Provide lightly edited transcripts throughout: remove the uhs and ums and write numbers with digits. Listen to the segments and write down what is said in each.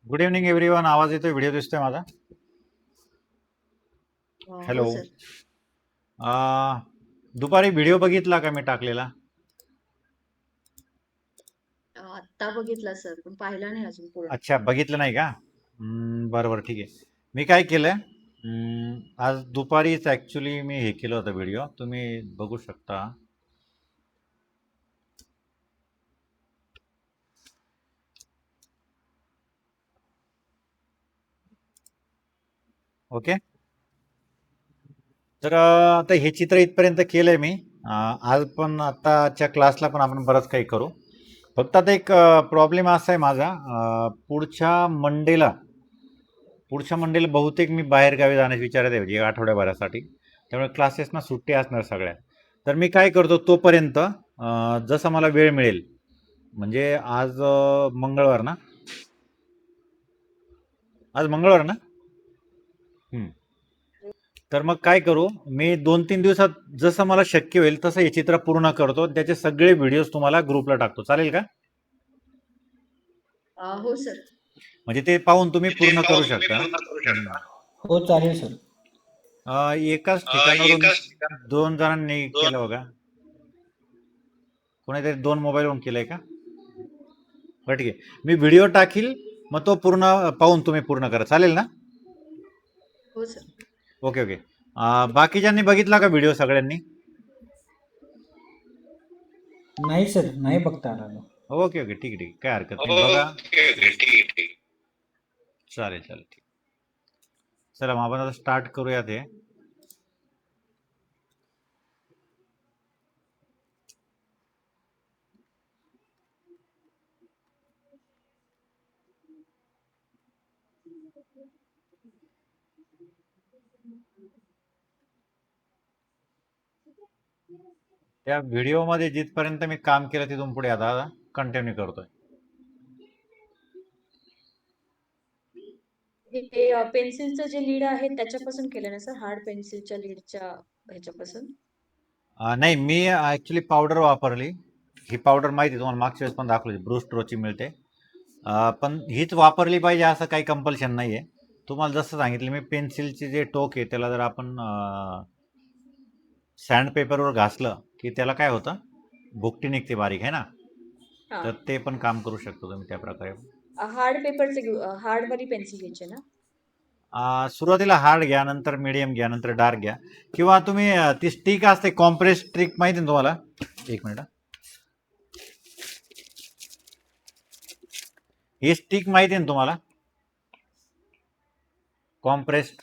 Good evening everyone. आवाज येतोय? Video दिसतोय माझा? हो हॅलो. सर. दुपारी व्हिडिओ बघितला का मी टाकलेला? आत्ता बघितला सर, पण पाहिला नाही अजून पूर्ण. अच्छा, बघितलं नाही का? बरं बरं, ठीक आहे. मी काय केलंय, आज दुपारीच ॲक्च्युली मी हे केलं होतं व्हिडिओ, तुम्ही बघू शकता. ओके. तर आता हे चित्र इथपर्यंत केलंय मी. आज पण आत्ताच्या क्लासला पण आपण बरंच काही करू. फक्त आता एक प्रॉब्लेम असा आहे माझा, पुढच्या मंडेला बहुतेक मी बाहेर गावी जाण्याची विचारात आहे, म्हणजे आठवड्याभरासाठी. त्यामुळे क्लासेसना सुट्टी असणार सगळ्या. तर मी काय करतो, तोपर्यंत जसा मला वेळ मिळेल, म्हणजे आज मंगळवार ना, आज मंगळवार ना. तर मग काय करू, मी 2-3 दिवसात जसं मला शक्य होईल तसं हे चित्र पूर्ण करतो. त्याचे सगळे व्हिडिओज तुम्हाला ग्रुपला टाकतो. चालेल का? हो सर. म्हणजे ते पाहून तुम्ही पूर्ण करू शकता. हो चालेल सर. एकाच ठिकाणावरून 2 जणांनी केलं बघा. कोणीतरी 2 मोबाईलवरून केलंय का? बरं, ठीक आहे. मी व्हिडिओ टाकील, मग तो पूर्ण पाहून तुम्ही पूर्ण करा. चालेल ना? हो सर. Okay okay. बाकीच्यांनी बघितला का व्हिडिओ सगळ्यांनी? नाही सर, नाही बघता आला. ओके ओके, ठीक आहे ठीक आहे, काय हरकत नाही. बघा. चालेल चालेल, ठीक. चला मग आपण आता स्टार्ट करूया. ते त्या व्हिडिओमध्ये जिथपर्यंत मी काम केलं तिथून पुढे आता कंटिन्यू करतोय. हे पेन्सिलचं जे लीड आहे त्याच्यापासून केलं ना सर, हार्ड पेन्सिलच्या लीडच्या ह्याच्यापासून? नाही, मी ॲक्च्युली पावडर वापरली. ही पावडर माहिती आहे तुम्हाला, मागच्या वेळेस पण दाखवली, ब्रूस्ट्रोची मिळते. पण हीच वापरली पाहिजे असं काही कंपल्शन नाही आहे. तुम्हाला जसं सांगितलं मी, पेन्सिलचे जे टोक आहे त्याला जर आपण सँडपेपरवर घासलं की त्याला काय होतं, भुकटी निघते बारीक, आहे ना. तर ते पण काम करू शकतो तुम्ही त्या प्रकारे. हार्ड पेपरचे घेऊ, हार्ड वाली पेन्सिल घ्यायची ना? सुरुवातीला हार्ड घ्या, नंतर मिडियम घ्या, नंतर डार्क घ्या. किंवा तुम्ही ती स्टिक असते, कॉम्प्रेस स्टिक, माहिती ना तुम्हाला? एक मिनिट. ही स्टिक माहिती आहे ना तुम्हाला? कॉम्प्रेस्ड,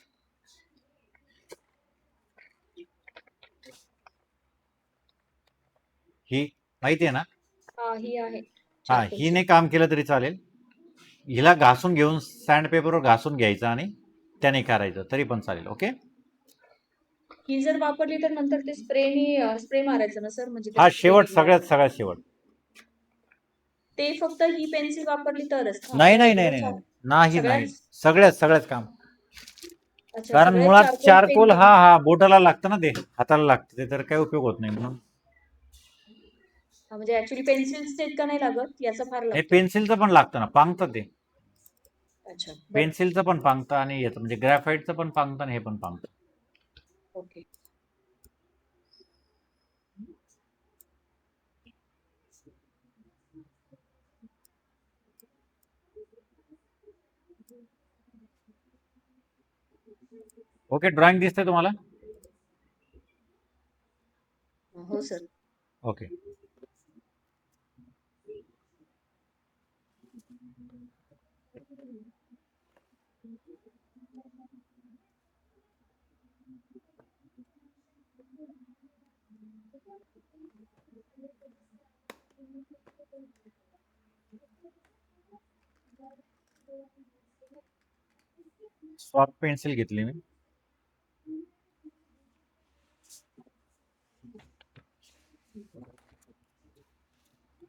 ही माहिती आहे ना? ही आहे. हा, चारकोलची. हिने काम केलं तरी चालेल. हिला घासून घेऊन सँडपेपरवर घासून घ्यायचं आणि त्याने करायचं तरी पण चालेल. ओके. ही जर वापरली तर नंतर ते स्प्रे मारायचं ना सर, म्हणजे हा त्याची शेवट, स्प्रे सगळ्यात शेवट. ते फक्त ही पेन्सिल वापरली तरच ना? नाही नाही नाही रेग्युलर नाही नाही नाही, सगळ्याच? सगळ्याच काम. अच्छा, कारण सगळ्याच मुळात चारकोल चारकोल पेन. हा बोटाला लागतं ना, ते हाताला लागतं, ते तर काही उपयोग होत नाही. म्हणून म्हणजे ऍक्च्युली पेन्सिल्सचं इतकं नाही लागत, याचा फार हे लागतो. पेन्सिलचं पण लागतं ना, पांगतं ते. अच्छा, पेन्सिलचं पण पांगतं आणि येतं, म्हणजे ग्रॅफाईटचं पण पांगतं आणि हे पण पांगतं. ओके. ओके, ड्रॉइंग दिसतंय तुम्हाला? हो सर. ओके. सॉफ्ट पेन्सिल घेतली मी.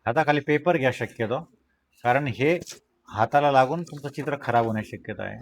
हाताखाली पेपर घ्या शक्यतो, कारण हे हाताला लागून तुमचं चित्र खराब होण्याची शक्यता आहे.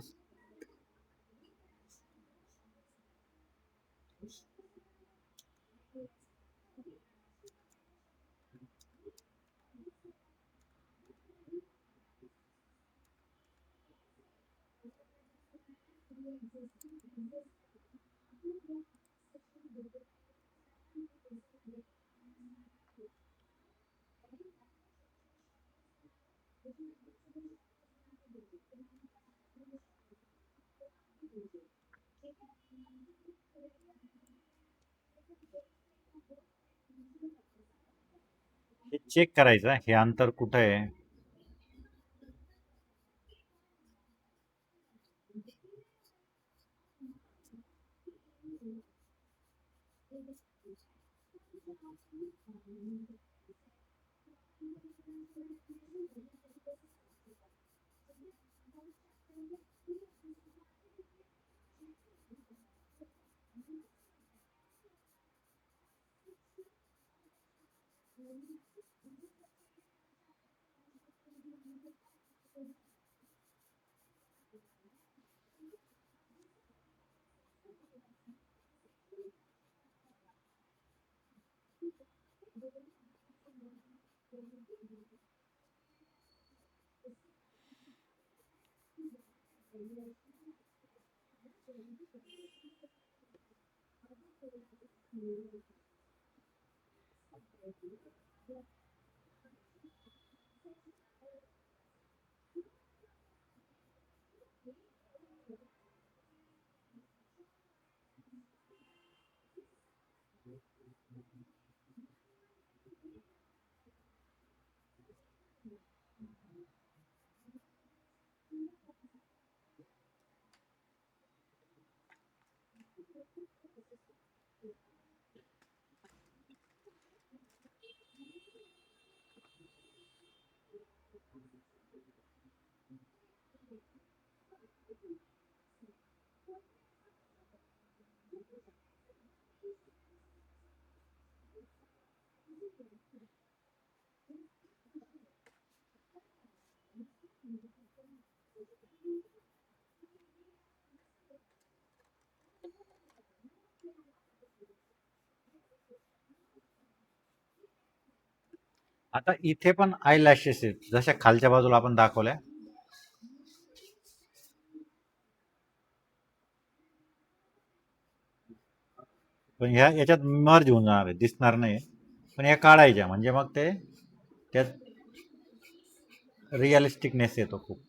हे चेक करायचं हे अंतर कुठं आहे. आता इथे पण आय लॅशेस आहेत जशा खालच्या बाजूला आपण दाखवल्या. पण ह्या याच्यात मर्ज होऊन जाणार आहे, दिसणार नाही. पण ह्या काढायच्या म्हणजे मग ते त्यात रिअलिस्टिकनेस येतो खूप.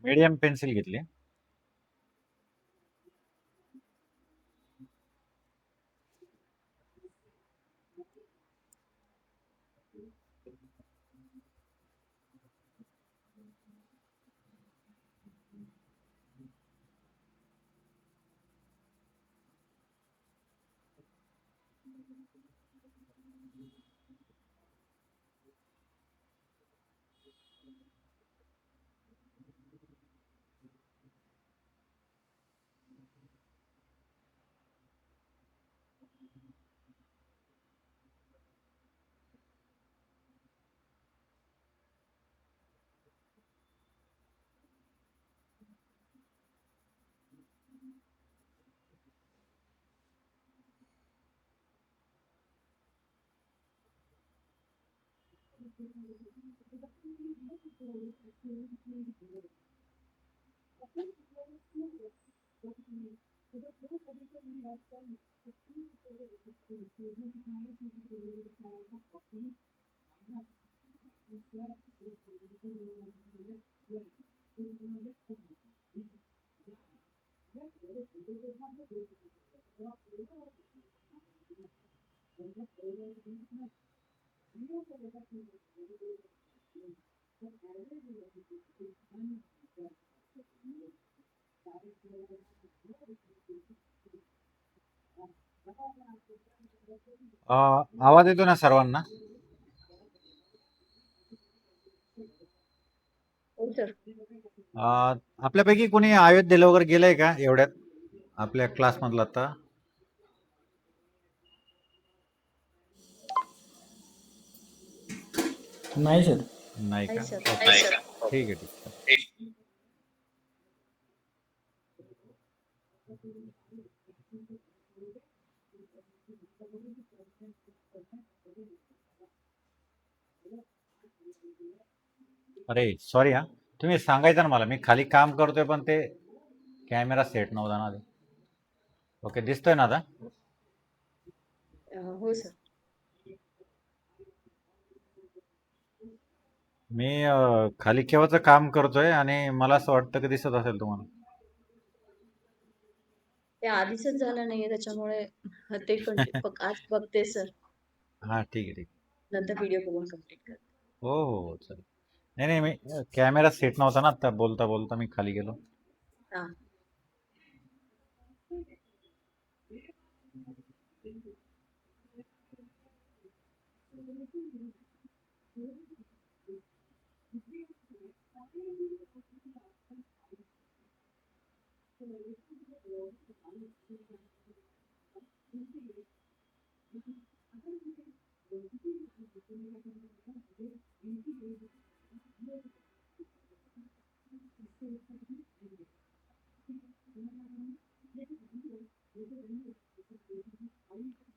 मीडियम पेन्सिल घेतली. आवाज येतो ना सर्वांना? हो सर. आपल्यापैकी कोणी अयोध्येला वगैरे गेलंय का एवढ्यात आपल्या क्लासमधला आता? नाही सर. नाही नाही का? सर. ओके. ठीक आहे, ठीक आहे. अरे सॉरी हा, तुम्ही सांगायचं ना मला, मी खाली काम करतोय पण ते कॅमेरा सेट नव्हता ना आधी. ओके, दिसतोय ना आता? हो सर. मी खाली केव्हाचं काम करतोय आणि मला असं वाटतं की दिसत असेल तुम्हाला. ते आधीचच झालं नाहीये त्याच्यामुळे ते आज बघते सर. हा, ठीक आहे, ठीक आहे. नंतर व्हिडिओ बघून कंप्लीट करते. हो हो हो, चालेल. नाही नाही, मी कॅमेरा सेट नव्हता ना आता, बोलता बोलता मी खाली गेलो. हा.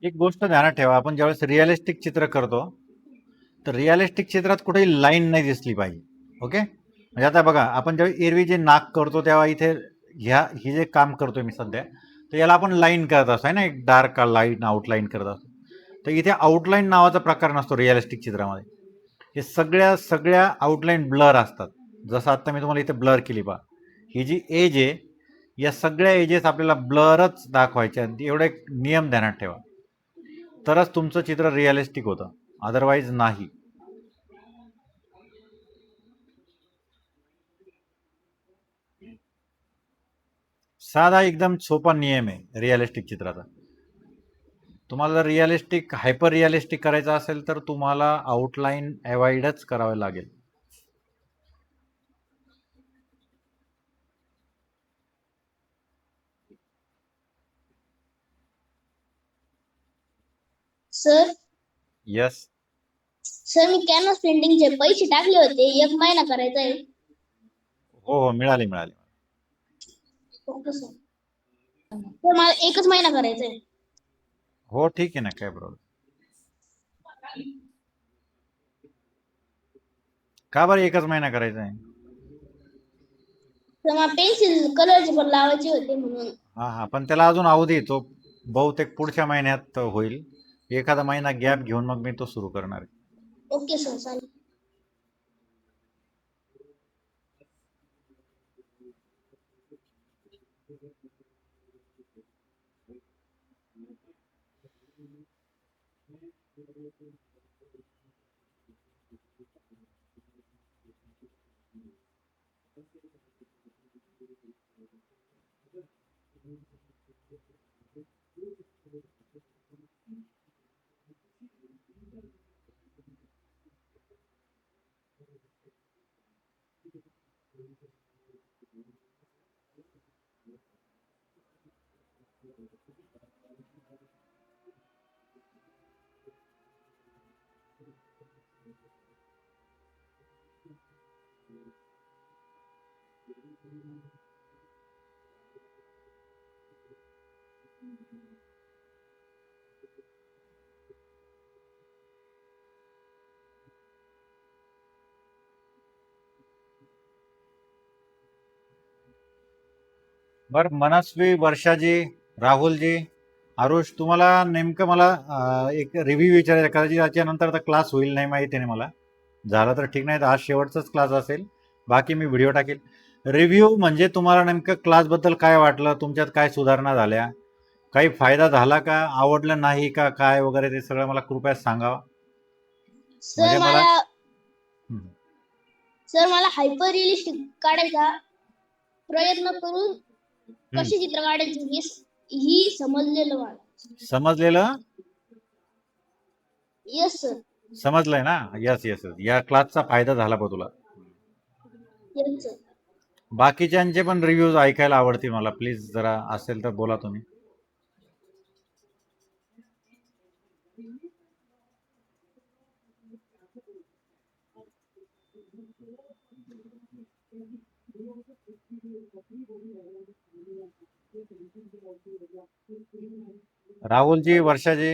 एक गोष्ट ध्यानात ठेवा, आपण ज्यावेळेस रिअलिस्टिक चित्र करतो तर रिअलिस्टिक चित्रात कुठेही लाईन नाही दिसली पाहिजे. ओके, म्हणजे आता बघा, आपण ज्यावेळी एरवी जे नाक करतो तेव्हा इथे ही जे काम करतोय मी सध्या, तर याला आपण लाईन करत असतो आहे ना, एक डार्क लाईन आउटलाईन करत असतो. तर इथे आउटलाईन नावाचा प्रकार नसतो रिअलिस्टिक चित्रामध्ये. हे सगळ्या आउटलाईन ब्लर असतात. जसं आता मी तुम्हाला इथे ब्लर केली पहा, ही जी एज आहे, या सगळ्या एजेस आपल्याला ब्लरच दाखवायच्या. एवढा एक नियम ध्यानात ठेवा, तरच तुमचं चित्र रिअलिस्टिक होतं, अदरवाईज नाही. साधा एकदम सोपा नियम आहे रिअलिस्टिक चित्राचा. तुम्हाला जर रिअलिस्टिक हायपर रिअलिस्टिक करायचं असेल तर तुम्हाला आउटलाईन अवॉइडच करावे लागेल. Sir yes. सर मी कॅनव्हास पेंटिंगचे पैसे टाकले होते, 1 महिना करायचा आहे. हो हो, मिळाले मिळाले. Okay sir. तर मला 1च महिना करायचा आहे. हो ठीक आहे ना, काय प्रॉब्लेम. का बरं 1च महिना करायचा आहे? तर मला पेन्सिल कलरचे पण लावायचे होते म्हणून. हा हा, पण त्याला अजून अवधी, तो बहुतेक पुढच्या महिन्यात होईल. एखादा महिना गॅप घेऊन मग मी तो सुरू करणार आहे. ओके सर, चालेल. बरं, मनस्वी, वर्षाजी, राहुलजी, आरुष, तुम्हाला नेमकं मला एक रिव्ह्यू विचारायचा. कदाचित याच्यानंतर आता क्लास होईल नाही माहिती नाही मला. झालं तर ठीक, नाही तर आज शेवटचाच क्लास असेल. बाकी मी व्हिडिओ टाकेल. रिव्ह्यू म्हणजे तुम्हाला नेमकं क्लासबद्दल काय वाटलं, तुमच्यात काय सुधारणा झाल्या, काही फायदा झाला का, आवडलं नाही का, काय वगैरे ते सगळं मला कृपया सांगावं. सर म्हणजे मला मला हं. सर मला हायपर रिअलिस्टिक काढायचा प्रयत्न करून कशी चित्र काढायची ही समजलेलं मला. समजलेलं? Yes sir. समजलंय ना? यस यस यस, या क्लासचा फायदा झाला बा तुला. Yes sir. बाकीच्यांचे पण रिव्ह्यूज ऐकायला आवडतील मला. प्लीज जरा असेल तर बोला तुम्ही. राहुलजी, वर्षाजी.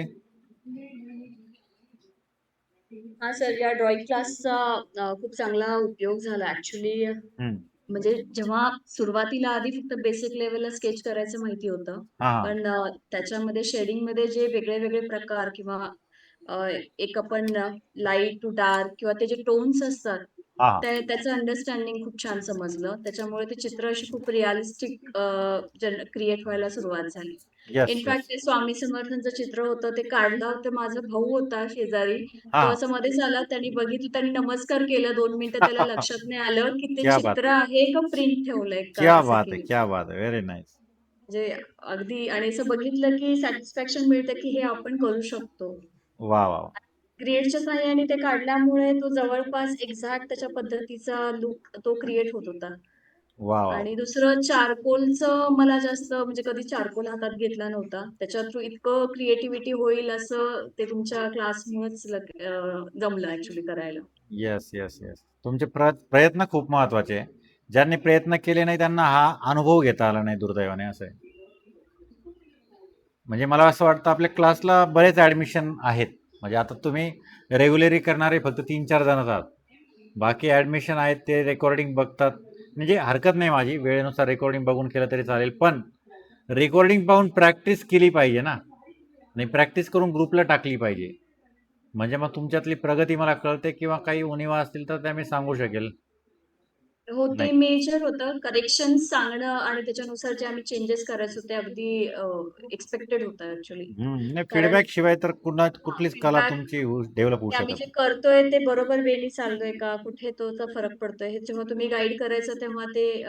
हा सर, या ड्रॉइंग क्लासचा खूप चांगला उपयोग झाला ऍक्च्युली. हम्म. म्हणजे जेव्हा सुरुवातीला आधी फक्त बेसिक लेवलला स्केच करायचं माहिती होतं, हा हा पण त्याच्यामध्ये शेडिंग मध्ये जे वेगळे वेगळे प्रकार किंवा एक आपण लाईट टू डार्क किंवा ते जे टोन्स असतात हा हा. त्याचं अंडरस्टँडिंग खूप छान समजलं. त्याच्यामुळे ते चित्र अशी खूप रिअलिस्टिक क्रिएट व्हायला सुरुवात झाली. येस इनफॅक्ट ते स्वामी समर्थांचं चित्र होतं, ते काढलं तर माझा भाऊ होता शेजारी. हा तो असं मध्येच आला, त्यांनी बघितलं, त्यांनी नमस्कार केला 2 मिनिटं. त्याला लक्षात नाही आलं की ते क्या बात चित्र आहे का प्रिंट ठेवलंय का क्या असं बात है, केलं. क्या बात है, व्हेरी नाईस. म्हणजे अगदी, आणि असं बघितलं की सॅटिस्फॅक्शन मिळतं की हे आपण करू शकतो. वा वा वा. क्रिएटच्या साहाय्याने ते काढल्यामुळे तो जवळपास एक्झॅक्ट त्याच्या पद्धतीचा लुक तो क्रिएट होत होता. वा वा. आणि दुसरं चारकोलचं मला जास्त, म्हणजे कधी चारकोल हातात घेतला नव्हता. त्याच्या थ्रू इतकं क्रिएटिव्हिटी होईल असं ते तुमच्या क्लासमुळेच जमलं ऍक्च्युली करायला. Yes yes yes. तुमचे प्रयत्न खूप महत्वाचे आहे. ज्यांनी प्रयत्न केले नाही त्यांना हा अनुभव घेता आला नाही, दुर्दैवाने असं आहे. म्हणजे मला असं वाटतं आपल्या क्लासला बरेच ॲडमिशन आहेत. म्हणजे आता तुम्ही रेग्युलरी करणारे फक्त 3-4 जणच आहात. बाकी ॲडमिशन आहेत, ते रेकॉर्डिंग बघतात. म्हणजे हरकत नाही माझी, वेळेनुसार रेकॉर्डिंग बघून केलं तरी चालेल. पण रेकॉर्डिंग पाहून प्रॅक्टिस केली पाहिजे ना, आणि प्रॅक्टिस करून ग्रुपला टाकली पाहिजे. म्हणजे मग तुमच्यातली प्रगती मला कळते, किंवा काही उणिवा असतील तर त्या मी सांगू शकेल. हो, ते नाही. मेजर होतं. करेक्शन सांगणं आणि त्याच्यानुसार जे आम्ही चेंजेस करायचो ते अगदी एक्सपेक्टेड होतं ऍक्च्युली. नाही, कारण फीडबॅक शिवाय तर कुठलीच कला फीडबॅक तुमची डेव्हलप होऊ की आम्ही शकत जे नाही. करतोय ते बरोबर वेनी चाललोय का, कुठे तोचा फरक पडतोय, हे जेव्हा तुम्ही गाईड करायचं तेव्हा ते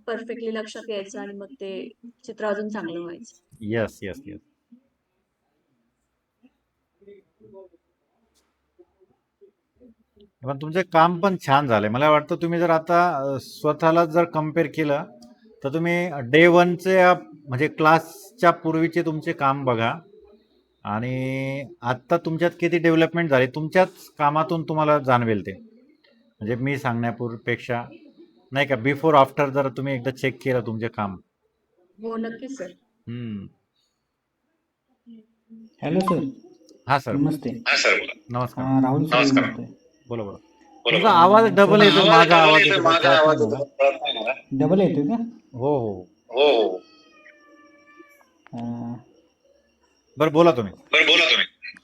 परफेक्टली लक्षात यायचं आणि मग ते चित्र अजून चांगलं व्हायचं. Yes yes yes. पण तुमचं काम पण छान झालंय. मला वाटतं तुम्ही जर आता स्वतःला जर कम्पेअर केलं तर तुम्ही डे 1चे म्हणजे क्लासच्या पूर्वीचे तुमचे काम बघा, आणि आत्ता तुमच्यात किती डेव्हलपमेंट झाली तुमच्याच कामातून तुम्हाला जाणवेल ते. म्हणजे मी सांगण्यापेक्षा नाही का, बिफोर आफ्टर जर तुम्ही एकदा चेक केलं तुमचे काम. हो, नक्कीच सर. Hello sir. हा सर. नमस्ते. नमस्कार. राहुल सर बोलतोय. बोला बोला. तुमचा आवाज सर डबल येतो, मला माझा आवाज येतो, काही कळत नाही मला. डबल येतोय का? हो हो. अं, बरं बोला तुम्ही.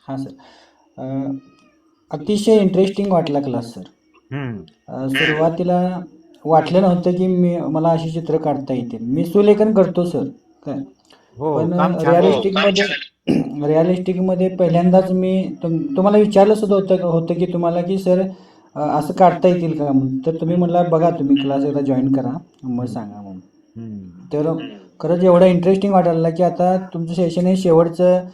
हा सर. अतिशय इंटरेस्टिंग वाटला क्लास सर. सुरुवातीला वाटलं नव्हतं की मला अशी चित्र काढता येतील. मी सुलेखन करतो सर काय, हो, पण काम छान रिअलिस्टिक मध्ये पहिल्यांदाच मी तुम्हाला विचारलं सुद्धा होतं की तुम्हाला की सर असं काढता येतील का म्हणून. तर तुम्ही म्हणला बघा तुम्ही क्लास एकदा जॉईन करा मग सांगा म्हणून. तर खरंच एवढं इंटरेस्टिंग वाटायला की आता तुमचं सेशन हे शेवटचं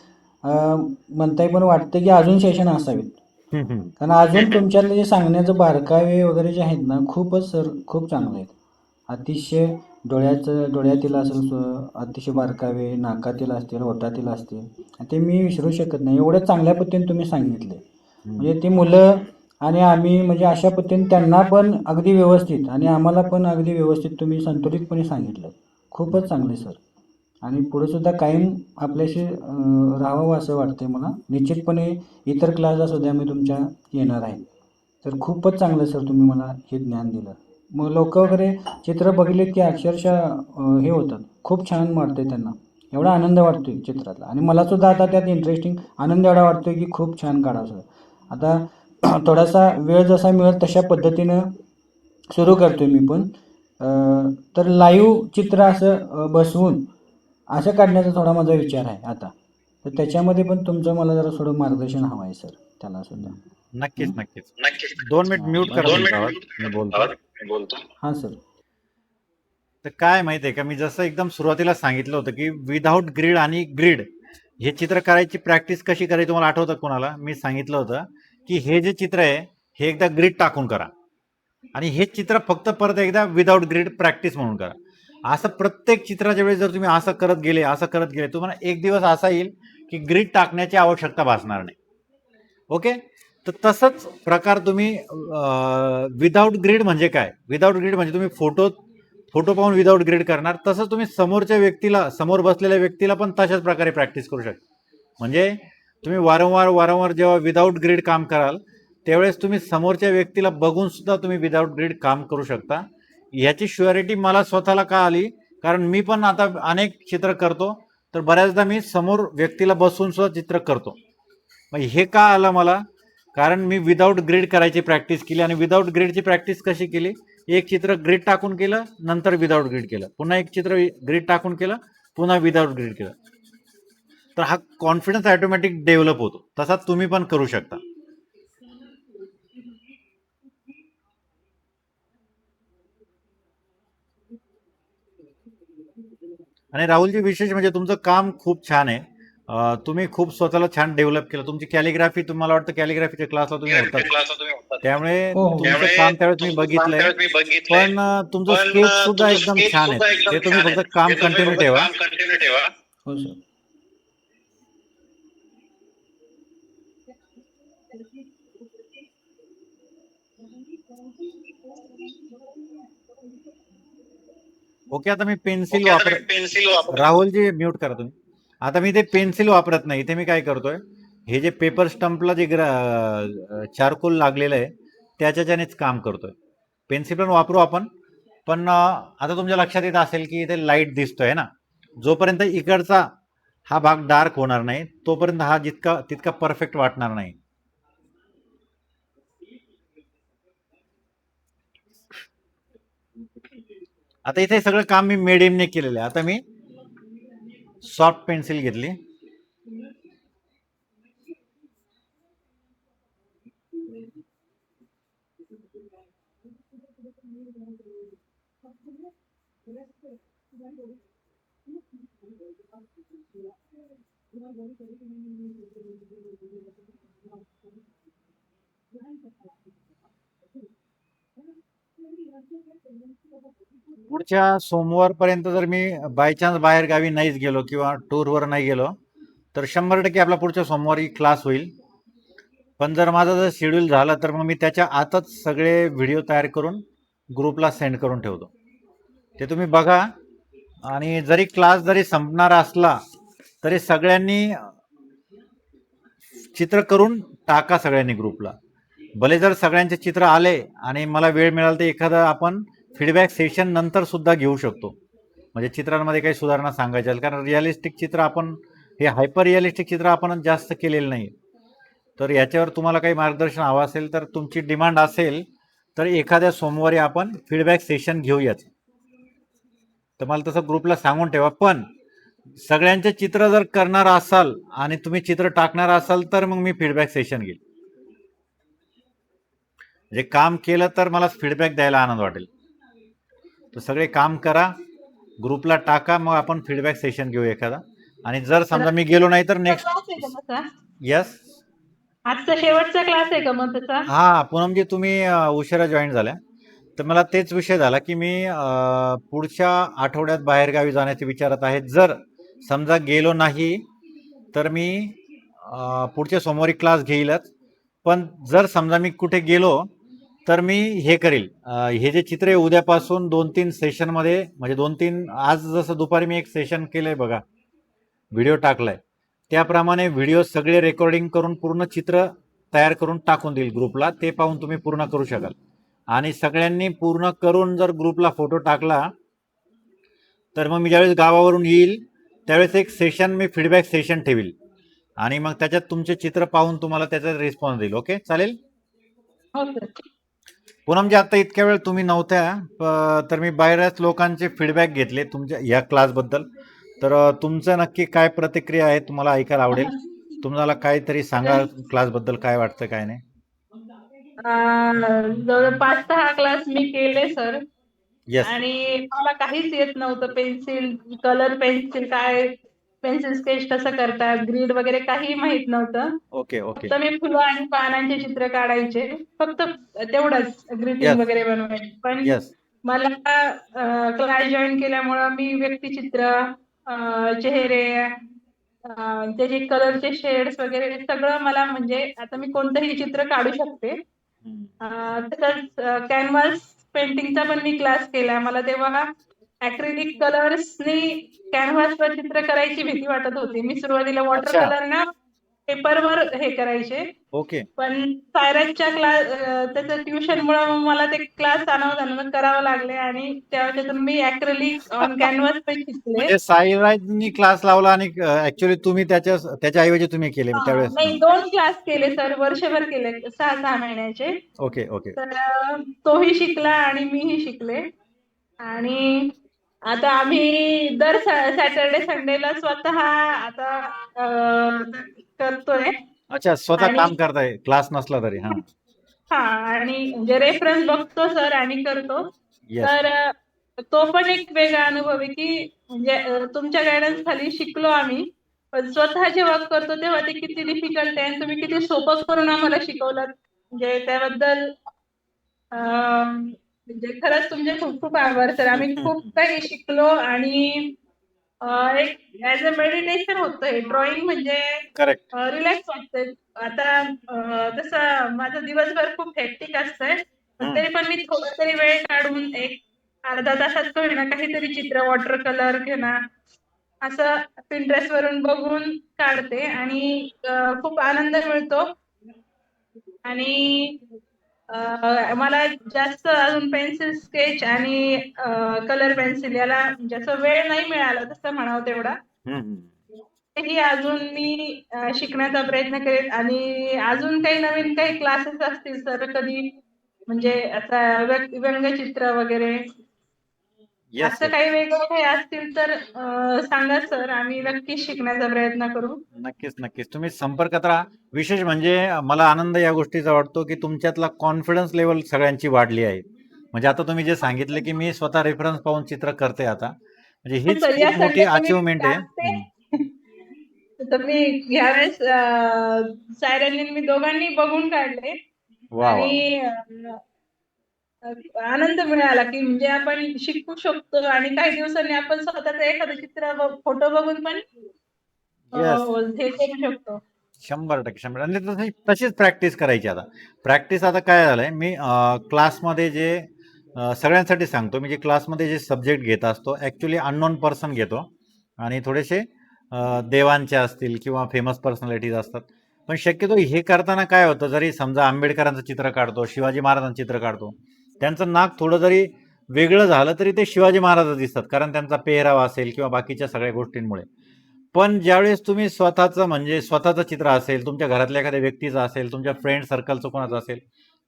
म्हणताय, पण वाटतं की अजून सेशन असावीत. कारण अजून तुमच्यातले जे सांगण्याचं बारकावे वगैरे जे आहेत ना, खूपच सर खूप चांगले आहेत. अतिशय डोळ्यातील असेल, अतिशय बारकावे नाकातील असतील, ओठातील असतील, ते मी विसरू शकत नाही. एवढ्या चांगल्या पद्धतीने तुम्ही सांगितले. म्हणजे ती मुलं आणि आम्ही म्हणजे अशा पद्धतीने त्यांना पण अगदी व्यवस्थित आणि आम्हाला पण अगदी व्यवस्थित तुम्ही संतुलितपणे सांगितलं. खूपच चांगले सर. आणि पुढे सुद्धा कायम आपल्याशी राहावं असं वाटतंय मला. निश्चितपणे इतर क्लासला सुद्धा मी तुमच्या येणार आहे. तर खूपच चांगलं सर तुम्ही मला हे ज्ञान दिलं. मग लोक वगैरे चित्र बघितले की अक्षरशः हे होतात, खूप छान वाटतंय त्यांना. एवढा आनंद वाटतोय चित्रातला, आणि मला सुद्धा आता त्यात इंटरेस्टिंग आनंद एवढा वाटतोय की खूप छान काढावं. आता थोडासा वेळ जसा मिळेल तशा पद्धतीनं सुरू करतोय मी पण. तर लाईव्ह चित्र असं बसवून असं काढण्याचा थोडा माझा विचार आहे आता. तर त्याच्यामध्ये पण तुमचं मला जरा थोडं मार्गदर्शन हवं आहे सर, त्याला सुद्धा. नक्कीच नक्कीच. 2 मिनिट म्यूट करा तुमचा आवाज, मी बोलतो. हां सर. तर काय माहिती आहे का, मी जसं एकदम सुरुवातीला सांगितलं होतं की विदाऊट ग्रीड आणि ग्रीड हे चित्र करायची प्रॅक्टिस कशी करायची, तुम्हाला आठवतं कोणाला मी सांगितलं होतं की हे जे चित्र आहे हे एकदा ग्रीड टाकून करा. आणि हे चित्र फक्त परत एकदा विदाऊट ग्रीड प्रॅक्टिस म्हणून करा. असं प्रत्येक चित्राच्या वेळेस जर तुम्ही असं करत गेले तुम्हाला एक दिवस असा येईल की ग्रीड टाकण्याची आवश्यकता भासणार नाही. ओके, तर तसंच प्रकार तुम्ही विदाऊट ग्रीड म्हणजे काय, विदाऊट ग्रीड म्हणजे तुम्ही फोटो पाहून विदाऊट ग्रीड करणार, तसंच तुम्ही समोर बसलेल्या व्यक्तीला पण तशाच प्रकारे प्रॅक्टिस करू शकता. म्हणजे तुम्ही वारंवार जेव्हा विदाऊट ग्रीड काम कराल त्यावेळेस तुम्ही समोरच्या व्यक्तीला बघून सुद्धा तुम्ही विदाऊट ग्रीड काम करू शकता. ह्याची श्युअरिटी मला स्वतःला का आली, कारण मी पण आता अनेक चित्र करतो, तर बऱ्याचदा मी समोर व्यक्तीला बसून सुद्धा चित्र करतो. मग हे का आलं मला, कारण मी विदाऊट ग्रीड करायची प्रॅक्टिस केली. आणि विदाऊट ग्रीडची प्रॅक्टिस कशी केली, एक चित्र ग्रीड टाकून केलं, नंतर विदाऊट ग्रीड केलं, पुन्हा एक चित्र ग्रीड टाकून केलं, पुन्हा विदाऊट ग्रीड केलं, तर हा कॉन्फिडन्स ऑटोमॅटिक डेव्हलप होतो. तसा तुम्ही पण करू शकता. आणि राहुलजी, विशेष म्हणजे तुमचं काम खूप छान आहे. तुम्ही खूप स्वतःला छान डेव्हलप केलं. तुमची कॅलिग्राफी, तुम्हाला वाटतं कॅलिग्राफीच्या क्लासला तुम्ही होता, त्यामुळे हो, हो. तुमचं काम त्यावेळेस मी बघितलंय. पण तुमचं स्केच सुद्धा एकदम छान आहे. ते तुम्ही फक्त काम कंटिन्यू ठेवा. हो सर. ओके, आता मी पेन्सिल राहुलजी म्यूट करा तुम्ही. आता मी ते पेन्सिल वापरत नाही. इथे मी काय करतोय, हे जे पेपर स्टंपला जे चारकोल लागलेलं आहे त्याच्यानेच काम करतोय. पेन्सिल पण वापरू आपण, पण आता तुमच्या लक्षात येत असेल की इथे लाईट दिसतोय ना, जोपर्यंत इकडचा हा भाग डार्क होणार नाही तोपर्यंत हा तितका परफेक्ट वाटणार नाही. आता इथे सगळं काम मी मिडियमने केलेलं आहे. आता मी सॉफ्ट पेन्सिल घेतली. पुढच्या सोमवारपर्यंत जर मी बाय चान्स बाहेर गावी नाहीच गेलो किंवा टूरवर नाही गेलो तर 100% आपला पुढच्या सोमवारी क्लास होईल. पण जर माझं जर शेड्यूल झालं तर मग मी त्याच्या आतच सगळे व्हिडिओ तयार करून ग्रुपला सेंड करून ठेवतो. ते तुम्ही बघा. आणि जरी क्लास जरी संपणार असला तरी सगळ्यांनी चित्र करून टाका सगळ्यांनी ग्रुपला. भले जर सगळ्यांचे चित्र आले आणि मला वेळ मिळाला तर एखादं आपण फीडबॅक सेशन नंतर सुद्धा घेऊ शकतो. म्हणजे चित्रांमध्ये काही सुधारणा सांगायच्या, कारण रिअलिस्टिक चित्र आपण, हे हायपर रिअलिस्टिक चित्र आपण जास्त केलेलं नाही. तर याच्यावर तुम्हाला काही मार्गदर्शन हवं असेल तर, तुमची डिमांड असेल तर एखाद्या सोमवारी आपण फीडबॅक सेशन घेऊयाच. तर मला तसं ग्रुपला सांगून ठेवा. पण सगळ्यांचे चित्र जर करणार असाल आणि तुम्ही चित्र टाकणार असाल तर मग मी फीडबॅक सेशन घेईल. जे काम केलं तर मला फीडबॅक द्यायला आनंद वाटेल. तर सगळे काम करा, ग्रुपला टाका, मग आपण फीडबॅक सेशन घेऊ एखादा. आणि जर समजा मी गेलो नाही तर नेक्स्ट. यस, आजचा शेवटचा क्लास आहे का मग त्याचा? हा पूनमजी, तुम्ही उशिरा जॉईन झाल्या. तर मला तेच विषय झाला की मी पुढच्या आठवड्यात बाहेरगावी जाण्याचे विचारात आहे. जर समजा गेलो नाही तर मी पुढच्या सोमवारी क्लास घेईलच. पण जर समजा मी कुठे गेलो तर मी हे करील, हे जे चित्र आहे उद्यापासून 2-3 सेशनमध्ये, म्हणजे 2-3, आज जसं दुपारी मी एक सेशन केलंय बघा, व्हिडिओ टाकलाय, त्याप्रमाणे व्हिडिओ सगळे रेकॉर्डिंग करून पूर्ण चित्र तयार करून टाकून देईल ग्रुपला. ते पाहून तुम्ही पूर्ण करू शकाल. आणि सगळ्यांनी पूर्ण करून जर ग्रुपला फोटो टाकला तर मग मी ज्यावेळेस गावावरून येईल त्यावेळेस एक सेशन, मी फीडबॅक सेशन ठेवील आणि मग त्याच्यात तुमचे चित्र पाहून तुम्हाला त्याचा रिस्पॉन्स देईल. ओके, चालेल. हो सर. पूनम जी, आता इतक्या वेळ तुम्ही नव्हत्या तर मी बऱ्याच लोकांचे फीडबॅक घेतले तुमच्या या क्लासबद्दल. तर तुमचं नक्की काय प्रतिक्रिया आहे तुम्हाला ऐकायला आवडेल. तुम्हाला काहीतरी सांगा क्लासबद्दल, काय वाटतं काय नाही. जवळ 5-6 क्लास मी केले सर. येस, आणि मला काहीच येत नव्हतं. पेन्सिल, कलर पेन्सिल काय पेन्सिल स्केच कसं करतात, ग्रीड वगैरे काही माहित नव्हतं. ओके ओके फक्त मी फुलं आणि पानांचे चित्र काढायचे. फक्त तेवढंच ग्रीटिंग येस वगैरे बनवायचे. पण येस मला क्लास जॉईन केल्यामुळं मी व्यक्तिचित्र, चेहरे, त्याचे कलरचे शेड्स वगैरे सगळं मला म्हणजे आता मी कोणतंही चित्र काढू शकते. तसंच कॅनव्हास पेंटिंगचा पण मी क्लास केला. मला तेव्हा ऍक्रिलिक कलर्सनी कॅनव्हासवर चित्र करायची भीती वाटत होती. मी सुरुवातीला वॉटर अच्छा कलर ना पेपरवर हे करायचे. ओके पण सायराजच्या क्लास त्याचं ट्युशनमुळे मला ते क्लास आणावं करावं लागले आणि त्याच्यातून मी ऍक्रिलिक ऑन कॅनव्हास पण शिकले. म्हणजे साईराजनी क्लास लावला आणि ऍक्च्युली तुम्ही त्याच्याऐवजी तुम्ही केले त्यावेळेस नाही 2 क्लास केले सर, वर्षभर केले 6-6 महिन्याचे. ओके ओके तर तोही शिकला आणि मीही शिकले. आणि आता आम्ही दर सॅटर्डे संडेला स्वतः आता करतोय. अच्छा स्वतः आणि काम करताय क्लास नसला तरी हा हा आणि म्हणजे रेफरन्स बघतो सर आणि करतो. येस तर तो पण एक वेगळा अनुभव आहे की म्हणजे तुमच्या गायडन्स खाली शिकलो आम्ही. पण स्वतः जेव्हा करतो तेव्हा ते किती डिफिकल्ट आहे आणि तुम्ही किती सोपं करून आम्हाला शिकवलं, म्हणजे त्याबद्दल म्हणजे खरंच तुमचे खूप खूप आभार सर. आम्ही खूप काही शिकलो आणि एक ऍज अ मेडिटेशन होतं हे ड्रॉइंग म्हणजे करेक्ट रिलॅक्स वाटतंय. आता तसं माझं दिवसभर खूप हेक्टिक असतंय, पण तरी पण मी थोडा तरी वेळ काढून एक अर्धा तासात का होईना काहीतरी चित्र वॉटर कलर घेणार असं पिंटरेस्ट वरून बघून काढते आणि खूप आनंद मिळतो. आणि मला जास्त अजून पेन्सिल स्केच आणि कलर पेन्सिल याला जास्त वेळ नाही मिळाला तसं म्हणावं तेवढा. तेही अजून मी शिकण्याचा प्रयत्न करेन आणि अजून काही नवीन काही क्लासेस असतील सर कधी म्हणजे आता व्यंगचित्र वगैरे येस असं येस काही वेगळं काही असतील तर सांगा सर, आम्ही नक्कीच शिकण्याचा प्रयत्न करू. नक्कीच नक्कीच तुम्ही संपर्कात राहा. विशेष म्हणजे मला आनंद या गोष्टीचा वाटतो की तुमच्यातला कॉन्फिडन्स लेवल सगळ्यांची वाढली आहे. म्हणजे आता तुम्ही जे सांगितलं की मी स्वतः रेफरन्स पाहून चित्र करते आता, म्हणजे हीच सर या खूप मोठी संडेला मी अचिव्हमेंट आहे. टाकते. तर मी ह्यावेळेस सायरन मी दोघांनी बघून काढले वा वा आणि आनंद मिळाला की म्हणजे आपण शिकू शकतो आणि काही दिवसांनी आपण स्वतःच एखादं चित्र फोटो बघून पण येस हे करू शकतो. 100% आणि तशीच प्रॅक्टिस करायची. आता प्रॅक्टिस आता काय झालंय मी क्लासमध्ये जे सगळ्यांसाठी सांगतो, मी जे क्लासमध्ये जे सब्जेक्ट घेत असतो ॲक्च्युली अननोन पर्सन घेतो आणि थोडेसे देवांचे असतील किंवा फेमस पर्सनॅलिटीज असतात. पण शक्यतो हे करताना काय होतं, जरी समजा आंबेडकरांचं चित्र काढतो, शिवाजी महाराजांचं चित्र काढतो, त्यांचं नाक थोडं जरी वेगळं झालं तरी ते शिवाजी महाराज दिसतात, कारण त्यांचा पेहराव असेल किंवा बाकीच्या सगळ्या गोष्टींमुळे. पण ज्यावेळेस तुम्ही स्वतःचं म्हणजे स्वतःचं चित्र असेल, तुमच्या घरातल्या एखाद्या व्यक्तीचं असेल, तुमच्या फ्रेंड सर्कलचं कोणाचं असेल,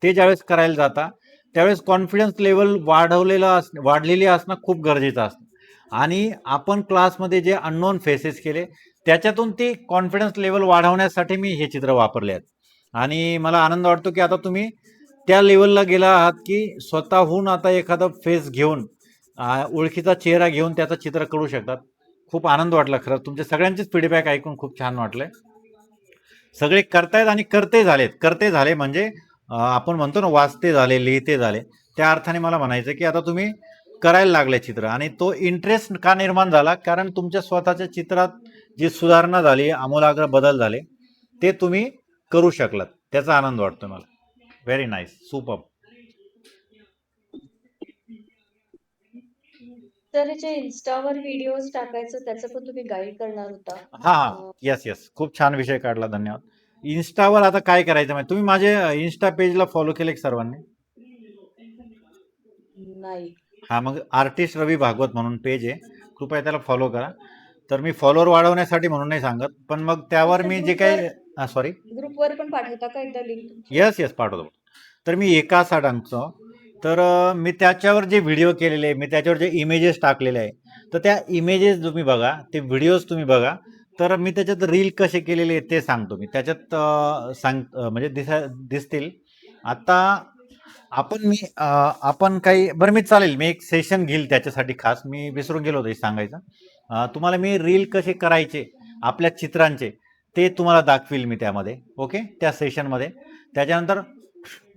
ते ज्यावेळेस करायला जाता त्यावेळेस कॉन्फिडन्स लेवल वाढलेली असणं खूप गरजेचं असतं. आणि आपण क्लासमध्ये जे अननोन फेसेस केले त्याच्यातून ती कॉन्फिडन्स लेवल वाढवण्यासाठी मी हे चित्र वापरले आहेत. आणि मला आनंद वाटतो की आता तुम्ही त्या लेवलला गेला आहात की स्वतःहून आता एखादा फेस घेऊन ओळखीचा चेहरा घेऊन त्याचं चित्र करू शकतात. खूप आनंद वाटला खरंच. तुमचे सगळ्यांचेच फीडबॅक ऐकून खूप छान वाटलंय. सगळे करतायत आणि करते झाले म्हणजे आपण म्हणतो ना वाचते झाले, लिहिते झाले, त्या अर्थाने मला म्हणायचं की आता तुम्ही करायला लागले चित्र. आणि तो इंटरेस्ट का निर्माण झाला, कारण तुमच्या स्वतःच्या चित्रात जी सुधारणा झाली, आमूलाग्र बदल झाले, ते तुम्ही करू शकलात. त्याचा आनंद वाटतो मला. Very nice, super. तर जे इन्स्टावर व्हिडिओज टाकायचं त्याचं पण तुम्ही गाईड करणार होता. हा येस येस खूप छान विषय काढला, धन्यवाद. इन्स्टावर आता काय करायचं माहिती, तुम्ही माझे इन्स्टा पेजला फॉलो केले सर्वांनी? नाही. हा मग आर्टिस्ट रवी भागवत म्हणून पेज आहे, कृपया त्याला फॉलो करा. तर मी फॉलोअर वाढवण्यासाठी म्हणून नाही सांगत, पण मग त्यावर मी जे काही सॉरी ग्रुपवर पण पाठवता का एकदा लिंक? येस येस पाठवतो. तर मी एका टाकतो. तर मी त्याच्यावर जे व्हिडिओ केलेले, मी त्याच्यावर जे इमेजेस टाकलेले आहे, तर त्या इमेजेस तुम्ही बघा, ते व्हिडिओज तुम्ही बघा. तर मी त्याच्यात रील कसे केलेले ते सांगतो. मी त्याच्यात म्हणजे दिसतील. आता आपण काही बरं मी चालेल, मी एक सेशन घेईल त्याच्यासाठी खास, मी विसरून गेलो होतो हे सांगायचं. तुम्हाला मी रील कसे करायचे आपल्या चित्रांचे ते तुम्हाला दाखवील मी त्यामध्ये, ओके, त्या सेशनमध्ये. त्याच्यानंतर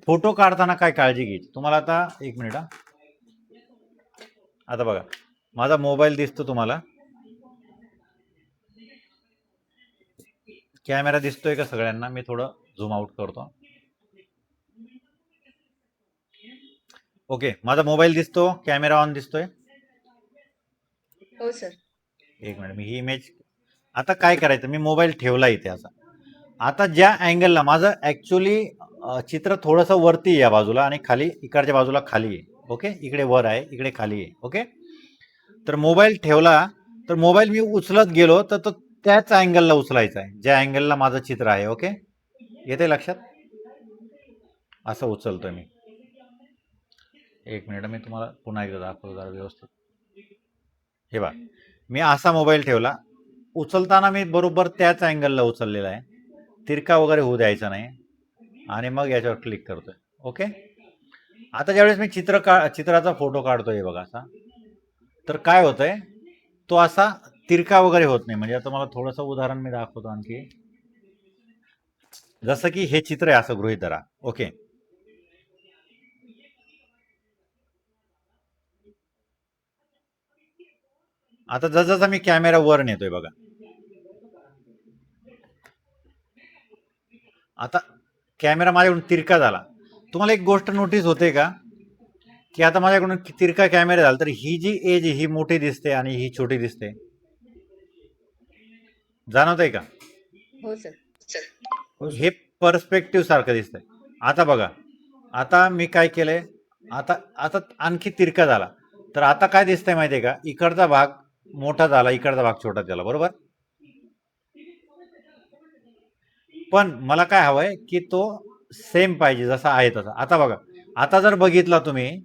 फोटो काढताना काय काळजी घ्यायची तुम्हाला. आता एक मिनिट हा. आता बघा माझा मोबाईल दिसतो तुम्हाला, कॅमेरा दिसतोय का सगळ्यांना? मी थोडं झूम आउट करतो. ओके, माझा मोबाईल दिसतो, कॅमेरा ऑन दिसतोय. हो सर. एक मिनिट, मी ही इमेज आता काय करायचं, मी मोबाईल ठेवला इथे असा. आता ज्या अँगलला माझं ॲक्च्युली चित्र थोडंसं वरती आहे या बाजूला आणि खाली इकडच्या बाजूला खाली आहे, ओके, इकडे वर आहे इकडे खाली आहे, ओके. तर मोबाईल ठेवला तर मोबाईल मी उचलत गेलो तर तो त्याच अँगलला उचलायचा आहे ज्या अँगलला माझं चित्र आहे, ओके. येते लक्षात? असं उचलतोय मी. एक मिनिट, मी तुम्हाला पुन्हा एकदा दाखवतो जरा व्यवस्थित. हे बघा, मी असा मोबाईल ठेवला, उचलताना मी बरोबर त्याच अँगलला उचललेला आहे, तिरका वगैरे होऊ द्यायचा नाही, आणि मग याच्यावर क्लिक करतोय, ओके. आता ज्यावेळेस मी चित्राचा फोटो काढतोय बघा असा, तर काय होतंय, तो असा तिरका वगैरे होत नाही. म्हणजे आता मला थोडंसं उदाहरण मी दाखवतो आणखी. जसं की हे चित्र आहे असं गृहीत धरा, ओके. आता जसं मी कॅमेरा वर नेतोय बघा, आता कॅमेरा माझ्याकडून तिरका झाला. तुम्हाला एक गोष्ट नोटीस होते का की आता माझ्याकडून तिरका कॅमेरा झाला तर ही जी एज ही मोठी दिसते आणि ही छोटी दिसते, जाणवत आहे का? हो सर. हे पर्स्पेक्टिव्ह सारखं दिसतंय. आता बघा, आता मी काय केलंय, आता आता आणखी तिरका झाला तर आता काय दिसतंय माहितीये का, इकडचा भाग मोठा झाला इकडचा भाग छोटा झाला, बरोबर. पण मला काय हवंय की तो सेम पाहिजे जसा आहे तसा. आता बघा, आता जर बघितला तुम्ही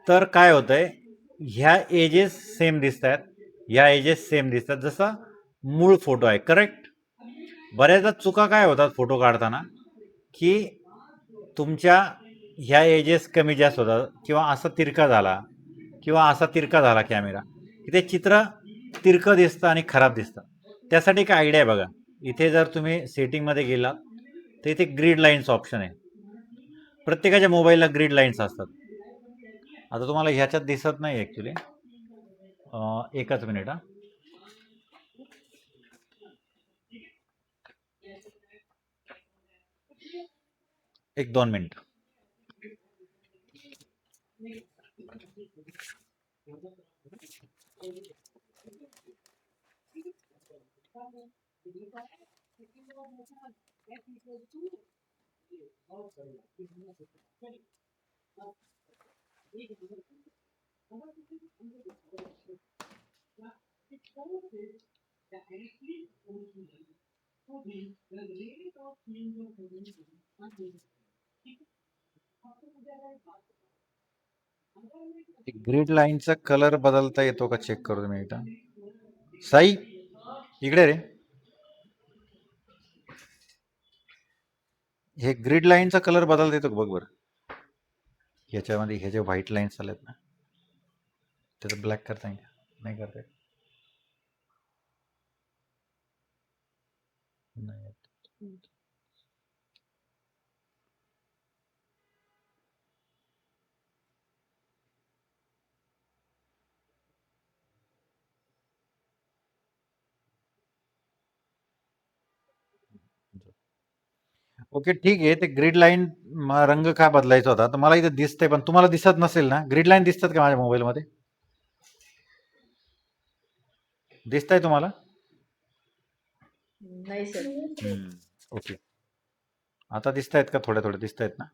तर काय होतंय, ह्या एजेस सेम दिसत आहेत, ह्या एजेस सेम दिसतात जसा मूळ फोटो आहे, करेक्ट. बऱ्याचदा चुका काय होतात फोटो काढताना की तुमच्या ह्या एजेस कमी जास्त होतात, किंवा असा तिरका झाला किंवा असा तिरका झाला कॅमेरा की ते चित्र तिरकं दिसतं आणि खराब दिसतं. त्यासाठी काय आयडिया आहे बघा, इथे जर तुम्ही सेटिंगमध्ये गेलात तर इथे ग्रीड लाईन्स ऑप्शन आहे. प्रत्येकाच्या मोबाईलला ग्रीड लाईन्स असतात. आता तुम्हाला ह्याच्यात दिसत नाही ॲक्च्युली, एकच मिनिट हा. एक 2 मिनिट. ग्रीड लाईनचा कलर बदलता येतो का चेक करू मी एकदा. साई इकडे रे, हे ग्रीड लाईनचा कलर बदलता येतो का बघ बरं. ह्याच्यामध्ये हे जे व्हाईट लाईन्स आलेत ना त्याचं ब्लॅक करता येईल, नाही करता येत. नाही येत. ओके ठीक आहे, ते ग्रीड लाईन रंग का बदलायचा होता तर मला इथे दिसतंय पण तुम्हाला दिसत नसेल ना. ग्रीड लाईन दिसतात का माझ्या मोबाईलमध्ये? दिसतंय तुम्हाला? नाही सर. ओके, आता दिसत आहेत का? थोड्या थोड्या दिसत आहेत ना.